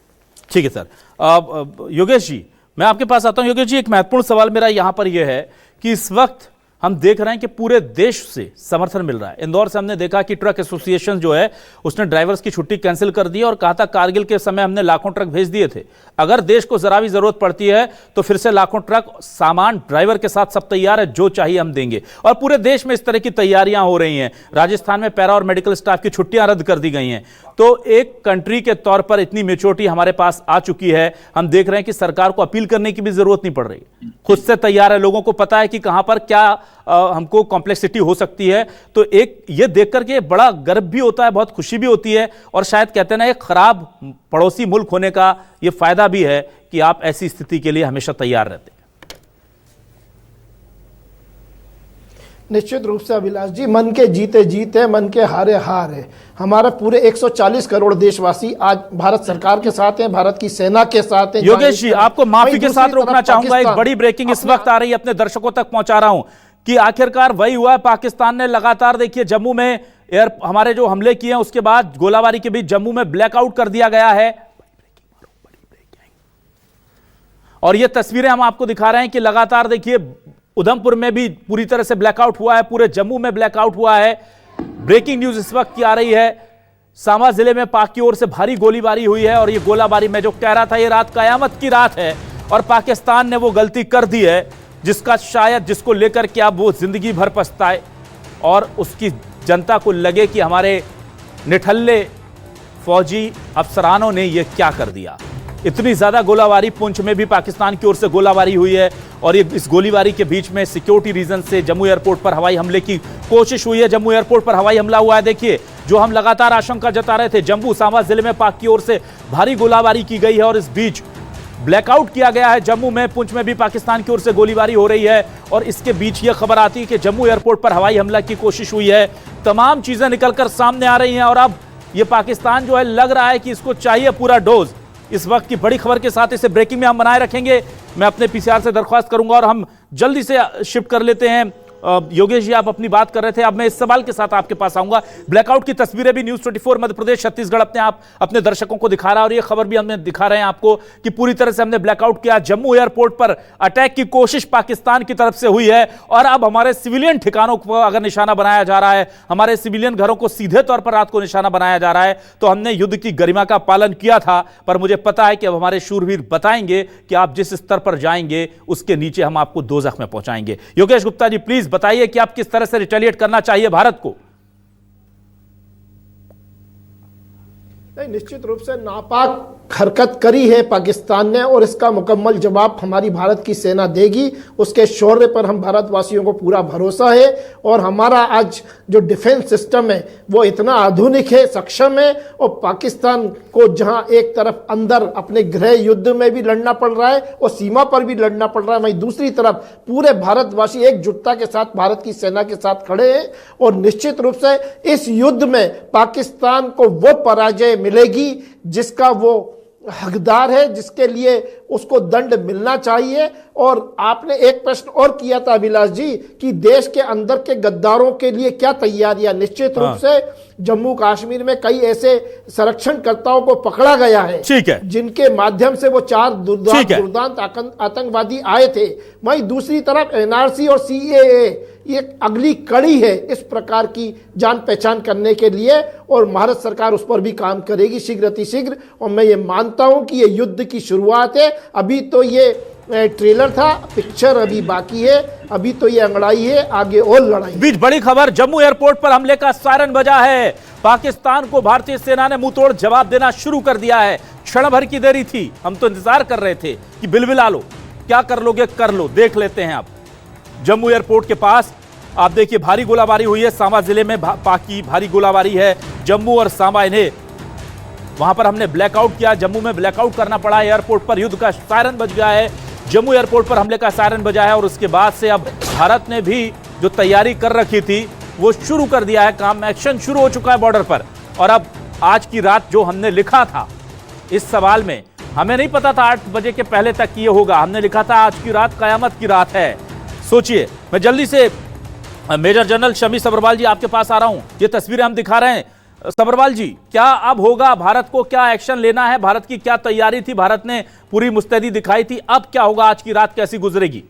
[SPEAKER 1] ठीक है सर। योगेश जी, मैं आपके पास आता हूं। योगेश जी, एक महत्वपूर्ण सवाल मेरा यहां पर यह है कि इस वक्त हम देख रहे हैं कि पूरे देश से समर्थन मिल रहा है। इंदौर से हमने देखा कि ट्रक एसोसिएशन जो है उसने ड्राइवर्स की छुट्टी कैंसिल कर दी और कहा था कारगिल के समय हमने लाखों ट्रक भेज दिए थे, अगर देश को जरा भी जरूरत पड़ती है तो फिर से लाखों ट्रक, सामान, ड्राइवर के साथ सब तैयार है, जो चाहिए हम देंगे। और पूरे देश में इस तरह की तैयारियां हो रही हैं। राजस्थान में पैरा और मेडिकल स्टाफ की छुट्टियां रद्द कर दी गई हैं। तो एक कंट्री के तौर पर इतनी मेच्योरिटी हमारे पास आ चुकी है, हम देख रहे हैं कि सरकार को अपील करने की भी जरूरत नहीं पड़ रही, खुद से तैयार है, लोगों को पता है कि कहां पर क्या हमको कॉम्प्लेक्सिटी हो सकती है। तो एक ये देख करके बड़ा गर्व भी होता है, बहुत खुशी भी होती है, और शायद कहते हैं ना, एक खराब पड़ोसी मुल्क होने का ये फायदा भी है कि आप ऐसी स्थिति के लिए हमेशा तैयार रहते हैं।
[SPEAKER 14] निश्चित रूप से अभिलाष जी, मन के जीते जीत है, मन के हारे हार है। हमारा पूरे 140 करोड़ देशवासी आज भारत सरकार के साथ हैं, भारत की सेना के साथ हैं।
[SPEAKER 1] योगेश जी, आपको माफी के साथ रोकना चाहूंगा, एक बड़ी ब्रेकिंग इस वक्त आ रही है, अपने दर्शकों तक पहुंचा रहा हूं कि आखिरकार वही हुआ है। पाकिस्तान ने लगातार, देखिए, जम्मू में हमारे जो हमले किए हैं उसके बाद गोलाबारी के बीच जम्मू में ब्लैकआउट कर दिया गया है। और ये तस्वीरें हम आपको दिखा रहे हैं कि लगातार देखिए उधमपुर में भी पूरी तरह से ब्लैकआउट हुआ है, पूरे जम्मू में ब्लैकआउट हुआ है। ब्रेकिंग न्यूज इस वक्त की आ रही है, सांबा जिले में पाक की ओर से भारी गोलीबारी हुई है, और ये गोलाबारी में जो कह रहा था ये रात कयामत की रात है, और पाकिस्तान ने वो गलती कर दी है जिसका शायद जिसको लेकर के अब वो जिंदगी भर पछताए और उसकी जनता को लगे कि हमारे निठल्ले फौजी अफसरानों ने ये क्या कर दिया। इतनी ज्यादा गोलाबारी पुंछ में भी पाकिस्तान की ओर से गोलाबारी हुई है और ये इस गोलीबारी के बीच में सिक्योरिटी रीजन से जम्मू एयरपोर्ट पर हवाई हमले की कोशिश हुई है। जम्मू एयरपोर्ट पर हवाई हमला हुआ है। देखिए, जो हम लगातार आशंका जता रहे थे, जम्मू सांबा जिले में पाक की ओर से भारी गोलाबारी की गई है और इस बीच ब्लैकआउट किया गया है। जम्मू में, पुंछ में भी पाकिस्तान की ओर से गोलीबारी हो रही है और इसके बीच यह खबर आती है कि जम्मू एयरपोर्ट पर हवाई हमला की कोशिश हुई है। तमाम चीजें निकलकर सामने आ रही हैं और अब यह पाकिस्तान जो है लग रहा है कि इसको चाहिए पूरा डोज। इस वक्त की बड़ी खबर के साथ इसे ब्रेकिंग में हम बनाए रखेंगे। मैं अपने पीसीआर से दरख्वास्त करूंगा और हम जल्दी से शिफ्ट कर लेते हैं। योगेश जी, आप अपनी बात कर रहे थे, अब मैं इस सवाल के साथ आपके पास आऊंगा। ब्लैकआउट की तस्वीरें भी न्यूज़ 24 मध्य प्रदेश छत्तीसगढ़ अपने दर्शकों को दिखा रहा है और ये खबर भी हमें दिखा रहे हैं आपको कि पूरी तरह से हमने ब्लैकआउट किया। जम्मू एयरपोर्ट पर अटैक की कोशिश पाकिस्तान की तरफ से हुई है और अब हमारे सिविलियन ठिकानों को अगर निशाना बनाया जा रहा है, हमारे सिविलियन घरों को सीधे तौर पर रात को निशाना बनाया जा रहा है, तो हमने युद्ध की गरिमा का पालन किया था। पर मुझे पता है कि अब हमारे शूरवीर बताएंगे कि आप जिस स्तर पर जाएंगे उसके नीचे हम आपको दोज़ख में पहुंचाएंगे। योगेश गुप्ता जी, प्लीज बताइए कि आप किस तरह से रिटेलिएट करना चाहिए भारत को।
[SPEAKER 14] निश्चित रूप से नापाक हरकत करी है पाकिस्तान ने और इसका मुकम्मल जवाब हमारी भारत की सेना देगी। उसके शौर्य पर हम भारतवासियों को पूरा भरोसा है और हमारा आज जो डिफेंस सिस्टम है वो इतना आधुनिक है, सक्षम है और पाकिस्तान को जहां एक तरफ अंदर अपने गृह युद्ध में भी लड़ना पड़ रहा है और सीमा पर भी लड़ना पड़ रहा है, वहीं दूसरी तरफ पूरे भारतवासी एकजुटता के साथ भारत की सेना के साथ खड़े हैं और निश्चित रूप से इस युद्ध में पाकिस्तान को वो पराजय मिलेगी जिसका वो हकदार है, जिसके लिए उसको दंड मिलना चाहिए। और आपने एक प्रश्न और किया था अभिलाष जी कि देश के अंदर के गद्दारों के लिए क्या तैयारियां। निश्चित रूप से जम्मू कश्मीर में कई ऐसे संरक्षणकर्ताओं को पकड़ा गया है, ठीक है, जिनके माध्यम से वो 4 दुर्दांत आतंकवादी आए थे। वहीं दूसरी तरफ एनआरसी और सीएए ये अगली कड़ी है इस प्रकार की जान पहचान करने के लिए और भारत सरकार उस पर भी काम करेगी शीघ्र अतिशीघ्र। और मैं ये मानता हूं कि ये युद्ध की शुरुआत है। अभी तो ये ट्रेलर था, पिक्चर अभी बाकी है, अभी तो ये अंगड़ाई है, आगे और लड़ाई।
[SPEAKER 1] बीच बड़ी खबर, जम्मू एयरपोर्ट पर हमले का सायरन बजा है। पाकिस्तान को भारतीय सेना ने मुंहतोड़ जवाब देना शुरू कर दिया है। क्षण भर की देरी थी, हम तो इंतजार कर रहे थे कि बिलबिला लो, क्या कर लोगे कर लो, देख लेते हैं। आप जम्मू एयरपोर्ट के पास आप देखिए भारी गोलाबारी हुई है। सांबा जिले में पाक की भारी गोलाबारी है। जम्मू और सांबा, इन्हें वहां पर हमने ब्लैकआउट किया। जम्मू में ब्लैकआउट करना पड़ा। एयरपोर्ट पर युद्ध का सायरन बज गया है। जम्मू एयरपोर्ट पर हमले का सायरन बजा है और उसके बाद से अब भारत ने भी जो तैयारी कर रखी थी वो शुरू कर दिया है। काम एक्शन शुरू हो चुका है बॉर्डर पर। और अब आज की रात जो हमने लिखा था इस सवाल में, हमें नहीं पता था 8 बजे के पहले तक ये होगा। हमने लिखा था आज की रात कयामत की रात है। सोचिए, मैं जल्दी से मेजर जनरल शमी सब्रवाल जी आपके पास आ रहा हूं। ये तस्वीरें हम दिखा रहे हैं। सब्रवाल जी, क्या अब होगा? भारत को क्या एक्शन लेना है? भारत की क्या तैयारी थी? भारत ने पूरी मुस्तैदी दिखाई थी, अब क्या होगा? आज की रात कैसी गुजरेगी?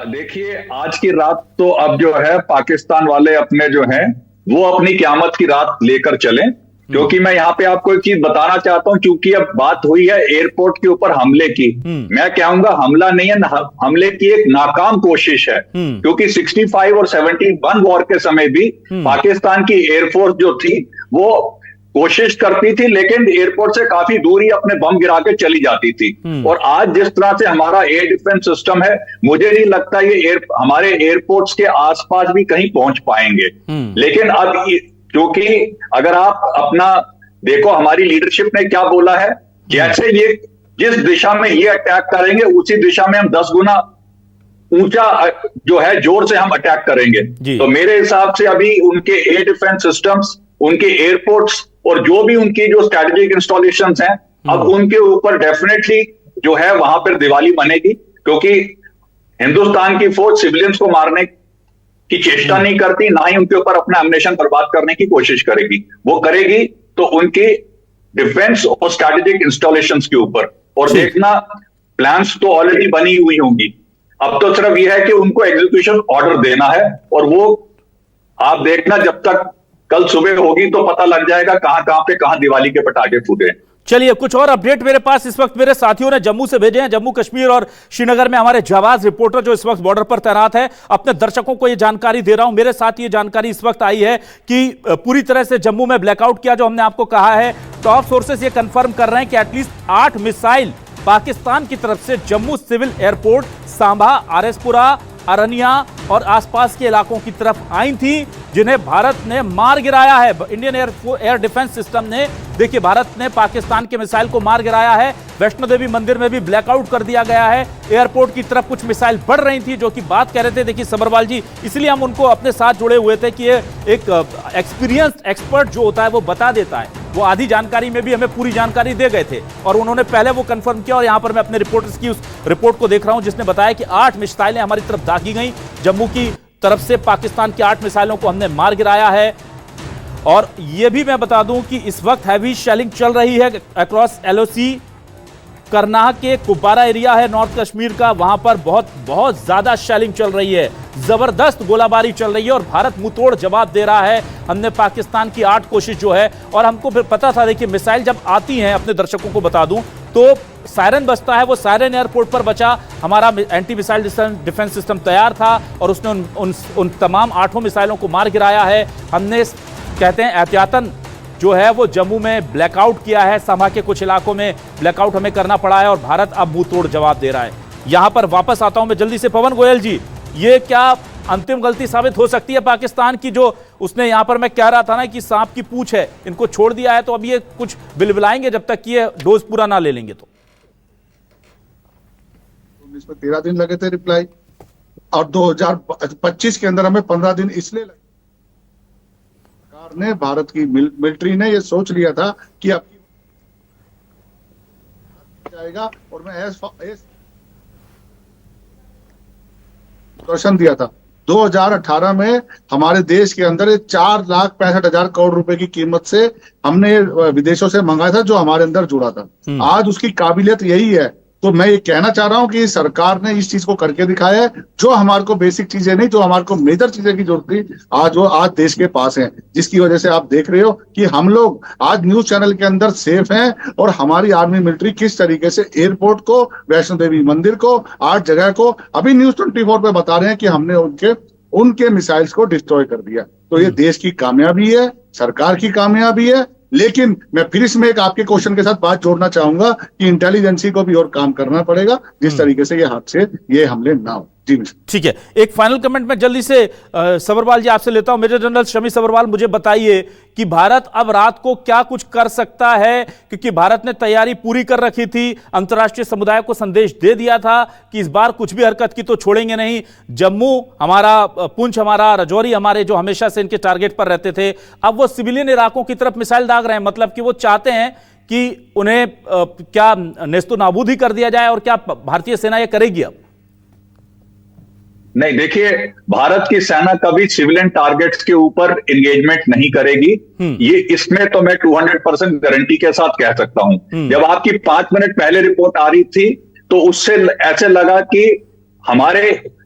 [SPEAKER 11] देखिए, आज की रात तो अब जो है पाकिस्तान वाले अपने जो हैं वो अपनी क़यामत की रात लेकर चलें। क्योंकि मैं यहाँ पे आपको एक चीज बताना चाहता हूं, क्योंकि अब बात हुई है एयरपोर्ट के ऊपर हमले की। मैं कहूंगा हमला नहीं है, हमले की एक नाकाम कोशिश है। क्योंकि 65 और 71 वॉर के समय भी पाकिस्तान की एयरफोर्स जो थी वो कोशिश करती थी, लेकिन एयरपोर्ट से काफी दूरी अपने बम गिरा के चली जाती थी। और आज जिस तरह से हमारा एयर डिफेंस सिस्टम है, मुझे नहीं लगता ये हमारे एयरपोर्ट्स के आसपास भी कहीं पहुंच पाएंगे। लेकिन अब क्योंकि अगर आप अपना देखो, हमारी लीडरशिप ने क्या बोला है, जैसे ये जिस दिशा में ये अटैक करेंगे उसी दिशा में हम 10 गुना ऊंचा जो है जोर से हम अटैक करेंगे। तो मेरे हिसाब से अभी उनके एयर डिफेंस सिस्टम्स, उनके एयरपोर्ट्स और जो भी उनकी जो स्ट्रेटेजिक इंस्टॉलेशंस हैं, अब उनके ऊपर डेफिनेटली जो है वहां पर दिवाली बनेगी। क्योंकि हिंदुस्तान की फौज सिविलियंस को मारने की चेष्टा नहीं करती, ना ही उनके ऊपर अपना एमिनेशन बर्बाद करने की कोशिश करेगी। वो करेगी तो उनके डिफेंस और स्ट्रेटेजिक इंस्टॉलेशंस के ऊपर। और देखना, प्लान्स तो ऑलरेडी बनी हुई होंगी, अब तो सिर्फ यह है कि उनको एग्जीक्यूशन ऑर्डर देना है। और वो आप देखना, जब तक कल सुबह होगी तो पता लग जाएगा कहां पे कहां दिवाली के पटाखे फूटे।
[SPEAKER 1] चलिए कुछ और अपडेट मेरे पास इस वक्त मेरे साथियों ने जम्मू से भेजे हैं। जम्मू कश्मीर और श्रीनगर में हमारे जाबाज रिपोर्टर जो इस वक्त बॉर्डर पर तैनात है, अपने दर्शकों को यह जानकारी दे रहा हूं। मेरे साथ ये जानकारी इस वक्त आई है कि पूरी तरह से जम्मू में ब्लैकआउट किया, जो हमने आपको कहा है। टॉप सोर्सेस ये कंफर्म कर रहे हैं कि एटलीस्ट 8 मिसाइल पाकिस्तान की तरफ से जम्मू सिविल एयरपोर्ट, सांबा, आरएसपुरा, अरनिया और आसपास के इलाकों की तरफ आई थी, जिन्हें भारत ने मार गिराया है। इंडियन एयर डिफेंस सिस्टम ने, देखिए, भारत ने पाकिस्तान के मिसाइल को मार गिराया है। वैष्णो देवी मंदिर में भी ब्लैकआउट कर दिया गया है। एयरपोर्ट की तरफ कुछ मिसाइल बढ़ रही थी, जो कि बात कह रहे थे, देखिए सब्रवाल जी, इसलिए हम उनको अपने साथ जुड़े हुए थे कि ये एक एक्सपीरियंस्ड एक्सपर्ट जो होता है वो बता देता है। वो आधी जानकारी में भी हमें पूरी जानकारी दे गए थे और उन्होंने पहले वो कंफर्म किया। और यहां पर मैं अपने रिपोर्टर्स की उस रिपोर्ट को देख रहा हूं जिसने बताया कि 8 मिसाइलें हमारी तरफ दागी गई। जम्मू की तरफ से पाकिस्तान की 8 मिसाइलों को हमने मार गिराया है। और यह भी मैं बता दूं कि इस वक्त हैवी शेलिंग चल रही है अक्रॉस एलओसी। करनाह के कुपवारा एरिया है नॉर्थ कश्मीर का, वहां पर बहुत ज्यादा शेलिंग चल रही है, जबरदस्त गोलाबारी चल रही है और भारत मुंहतोड़ जवाब दे रहा है। हमने पाकिस्तान की 8 कोशिश जो है, और हमको फिर पता था, देखिए मिसाइल जब आती हैं, अपने दर्शकों को बता दूं, तो सायरन बजता है, वो सायरन एयरपोर्ट पर बचा। हमारा एंटी मिसाइल डिफेंस सिस्टम तैयार था और उसने उन तमाम 8 मिसाइलों को मार गिराया है। हमने, कहते हैं, एहतियातन जो है वो जम्मू में ब्लैकआउट किया है। सांबा के कुछ इलाकों में ब्लैकआउट हमें करना पड़ा है और भारत अब मुंह तोड़ जवाब दे रहा है। यहां पर वापस आता हूं मैं जल्दी से। पवन गोयल जी, ये क्या अंतिम गलती साबित हो सकती है पाकिस्तान की, जो उसने यहां पर, मैं कह रहा था ना कि सांप की पूंछ है, इनको छोड़ दिया है, तो अब ये कुछ बिलबिलाएंगे जब तक ये डोज पूरा ना ले लेंगे। तो
[SPEAKER 12] 13 दिन लगे थे रिप्लाई, और 2025 के अंदर हमें 15 दिन इसलिए लगे। सरकार ने, भारत की मिलिट्री ने ये सोच लिया था कि अब जाएगा, और मैं प्रदर्शन दिया था 2018 में हमारे देश के अंदर 4,65,000 करोड़ रुपए की कीमत से हमने विदेशों से मंगाया था, जो हमारे अंदर जुड़ा था। आज उसकी काबिलियत यही है। तो मैं ये कहना चाह रहा हूं कि सरकार ने इस चीज को करके दिखाया है, जो हमारे को बेसिक चीजें नहीं, जो हमारे को मेजर चीजें की जरूरत थी, आज वो आज देश के पास है, जिसकी वजह से आप देख रहे हो कि हम लोग आज न्यूज चैनल के अंदर सेफ हैं। और हमारी आर्मी मिलिट्री किस तरीके से एयरपोर्ट को, वैष्णो देवी मंदिर को, 8 जगह को, अभी न्यूज 24 पे बता रहे हैं कि हमने उनके मिसाइल्स को डिस्ट्रॉय कर दिया। तो ये देश की कामयाबी है, सरकार की कामयाबी है। लेकिन मैं फिर इसमें एक आपके क्वेश्चन के साथ बात जोड़ना चाहूंगा कि इंटेलिजेंसी को भी और काम करना पड़ेगा, जिस तरीके से ये हादसे, ये हमले ना हो। जी
[SPEAKER 1] ठीक है, एक फाइनल कमेंट में जल्दी से सब्रवाल जी आपसे लेता हूं। मेजर जनरल शमी सब्रवाल, मुझे बताइए कि भारत अब रात को क्या कुछ कर सकता है, क्योंकि भारत ने तैयारी पूरी कर रखी थी, अंतर्राष्ट्रीय समुदाय को संदेश दे दिया था कि इस बार कुछ भी हरकत की तो छोड़ेंगे नहीं। जम्मू हमारा, पुंछ हमारा, राजौरी हमारे, जो हमेशा से इनके टारगेट पर रहते थे, अब वो सिविलियन इलाकों की तरफ मिसाइल दाग रहे हैं। मतलब कि वो चाहते हैं कि उन्हें क्या नेस्तो नाबूद ही कर दिया जाए, और क्या भारतीय सेना ये करेगी अब?
[SPEAKER 11] नहीं, देखिए, भारत की सेना कभी सिविलियन टारगेट्स के ऊपर एंगेजमेंट नहीं करेगी। ये इसमें तो मैं 200% गारंटी के साथ कह सकता हूं। जब आपकी 5 मिनट पहले रिपोर्ट आ रही थी, तो उससे ऐसे लगा कि हमारे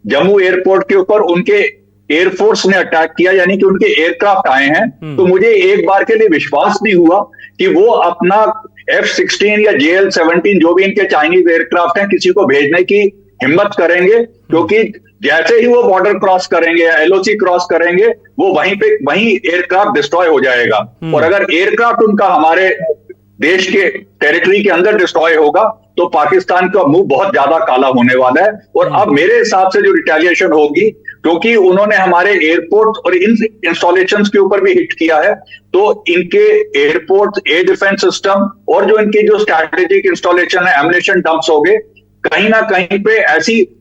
[SPEAKER 11] जम्मू एयरपोर्ट के ऊपर उनके एयरफोर्स ने अटैक किया, यानी कि उनके एयरक्राफ्ट आए हैं। तो मुझे एक बार के लिए विश्वास नहीं हुआ कि वो अपना F-16 या JL-17, जो भी इनके चाइनीज एयरक्राफ्ट हैं, किसी को भेजने की हिम्मत करेंगे, क्योंकि जैसे ही वो बॉर्डर क्रॉस करेंगे या एलओसी क्रॉस करेंगे, वो वहीं एयरक्राफ्ट डिस्ट्रॉय हो जाएगा। और अगर एयरक्राफ्ट उनका हमारे देश के टेरिटरी के अंदर डिस्ट्रॉय होगा, तो पाकिस्तान का मुंह बहुत ज्यादा काला होने वाला है। और अब मेरे हिसाब से जो रिटेलिएशन होगी, क्योंकि उन्होंने हमारे एयरपोर्ट और इन इंस्टॉलेशंस के ऊपर भी हिट किया है, तो इनके एयरपोर्ट, एयर डिफेंस सिस्टम और जो इनकी जो स्ट्रैटेजिक इंस्टॉलेशन है, एमुनेशन डंप्स हो गए, कहीं ना कहीं पे ऐसी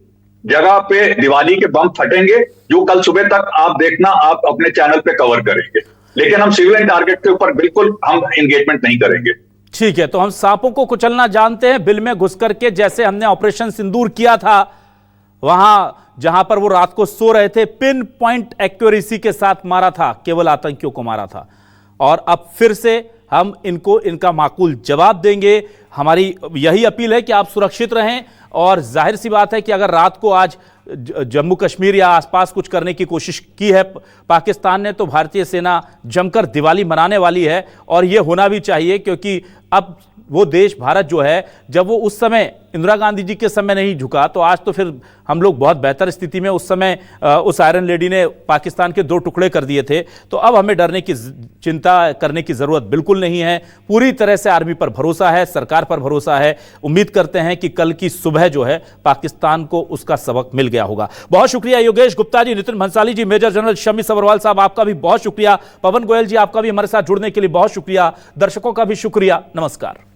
[SPEAKER 11] जगह पे दिवाली के बम फटेंगे, जो कल सुबह तक आप देखना, आप अपने चैनल पे कवर करेंगे। लेकिन हम सिविलियन टारगेट के ऊपर बिल्कुल हम एंगेजमेंट नहीं करेंगे।
[SPEAKER 1] ठीक है, तो हम सांपों को कुचलना जानते हैं, बिल में घुस करके, जैसे हमने ऑपरेशन सिंदूर किया था, वहां जहां पर वो रात को सो रहे थे, पिन पॉइंट एक्यूरेसी के साथ मारा था, केवल आतंकियों को मारा था। और अब फिर से हम इनको इनका माकूल जवाब देंगे। हमारी यही अपील है कि आप सुरक्षित रहें, और जाहिर सी बात है कि अगर रात को आज जम्मू कश्मीर या आसपास कुछ करने की कोशिश की है पाकिस्तान ने, तो भारतीय सेना जमकर दिवाली मनाने वाली है। और यह होना भी चाहिए, क्योंकि अब वो देश भारत जो है, जब वो उस समय इंदिरा गांधी जी के समय नहीं झुका, तो आज तो फिर हम लोग बहुत बेहतर स्थिति में, उस समय उस आयरन लेडी ने पाकिस्तान के 2 टुकड़े कर दिए थे। तो अब हमें डरने की चिंता करने की जरूरत बिल्कुल नहीं है। पूरी तरह से आर्मी पर भरोसा है, सरकार पर भरोसा है। उम्मीद करते हैं कि कल की सुबह जो है पाकिस्तान को उसका सबक मिल गया होगा। बहुत शुक्रिया योगेश गुप्ता जी, नितिन भंसाली जी, मेजर जनरल शमी सब्रवाल साहब, आपका भी बहुत शुक्रिया। पवन गोयल जी, आपका भी हमारे साथ जुड़ने के लिए बहुत शुक्रिया। दर्शकों का भी शुक्रिया। नमस्कार।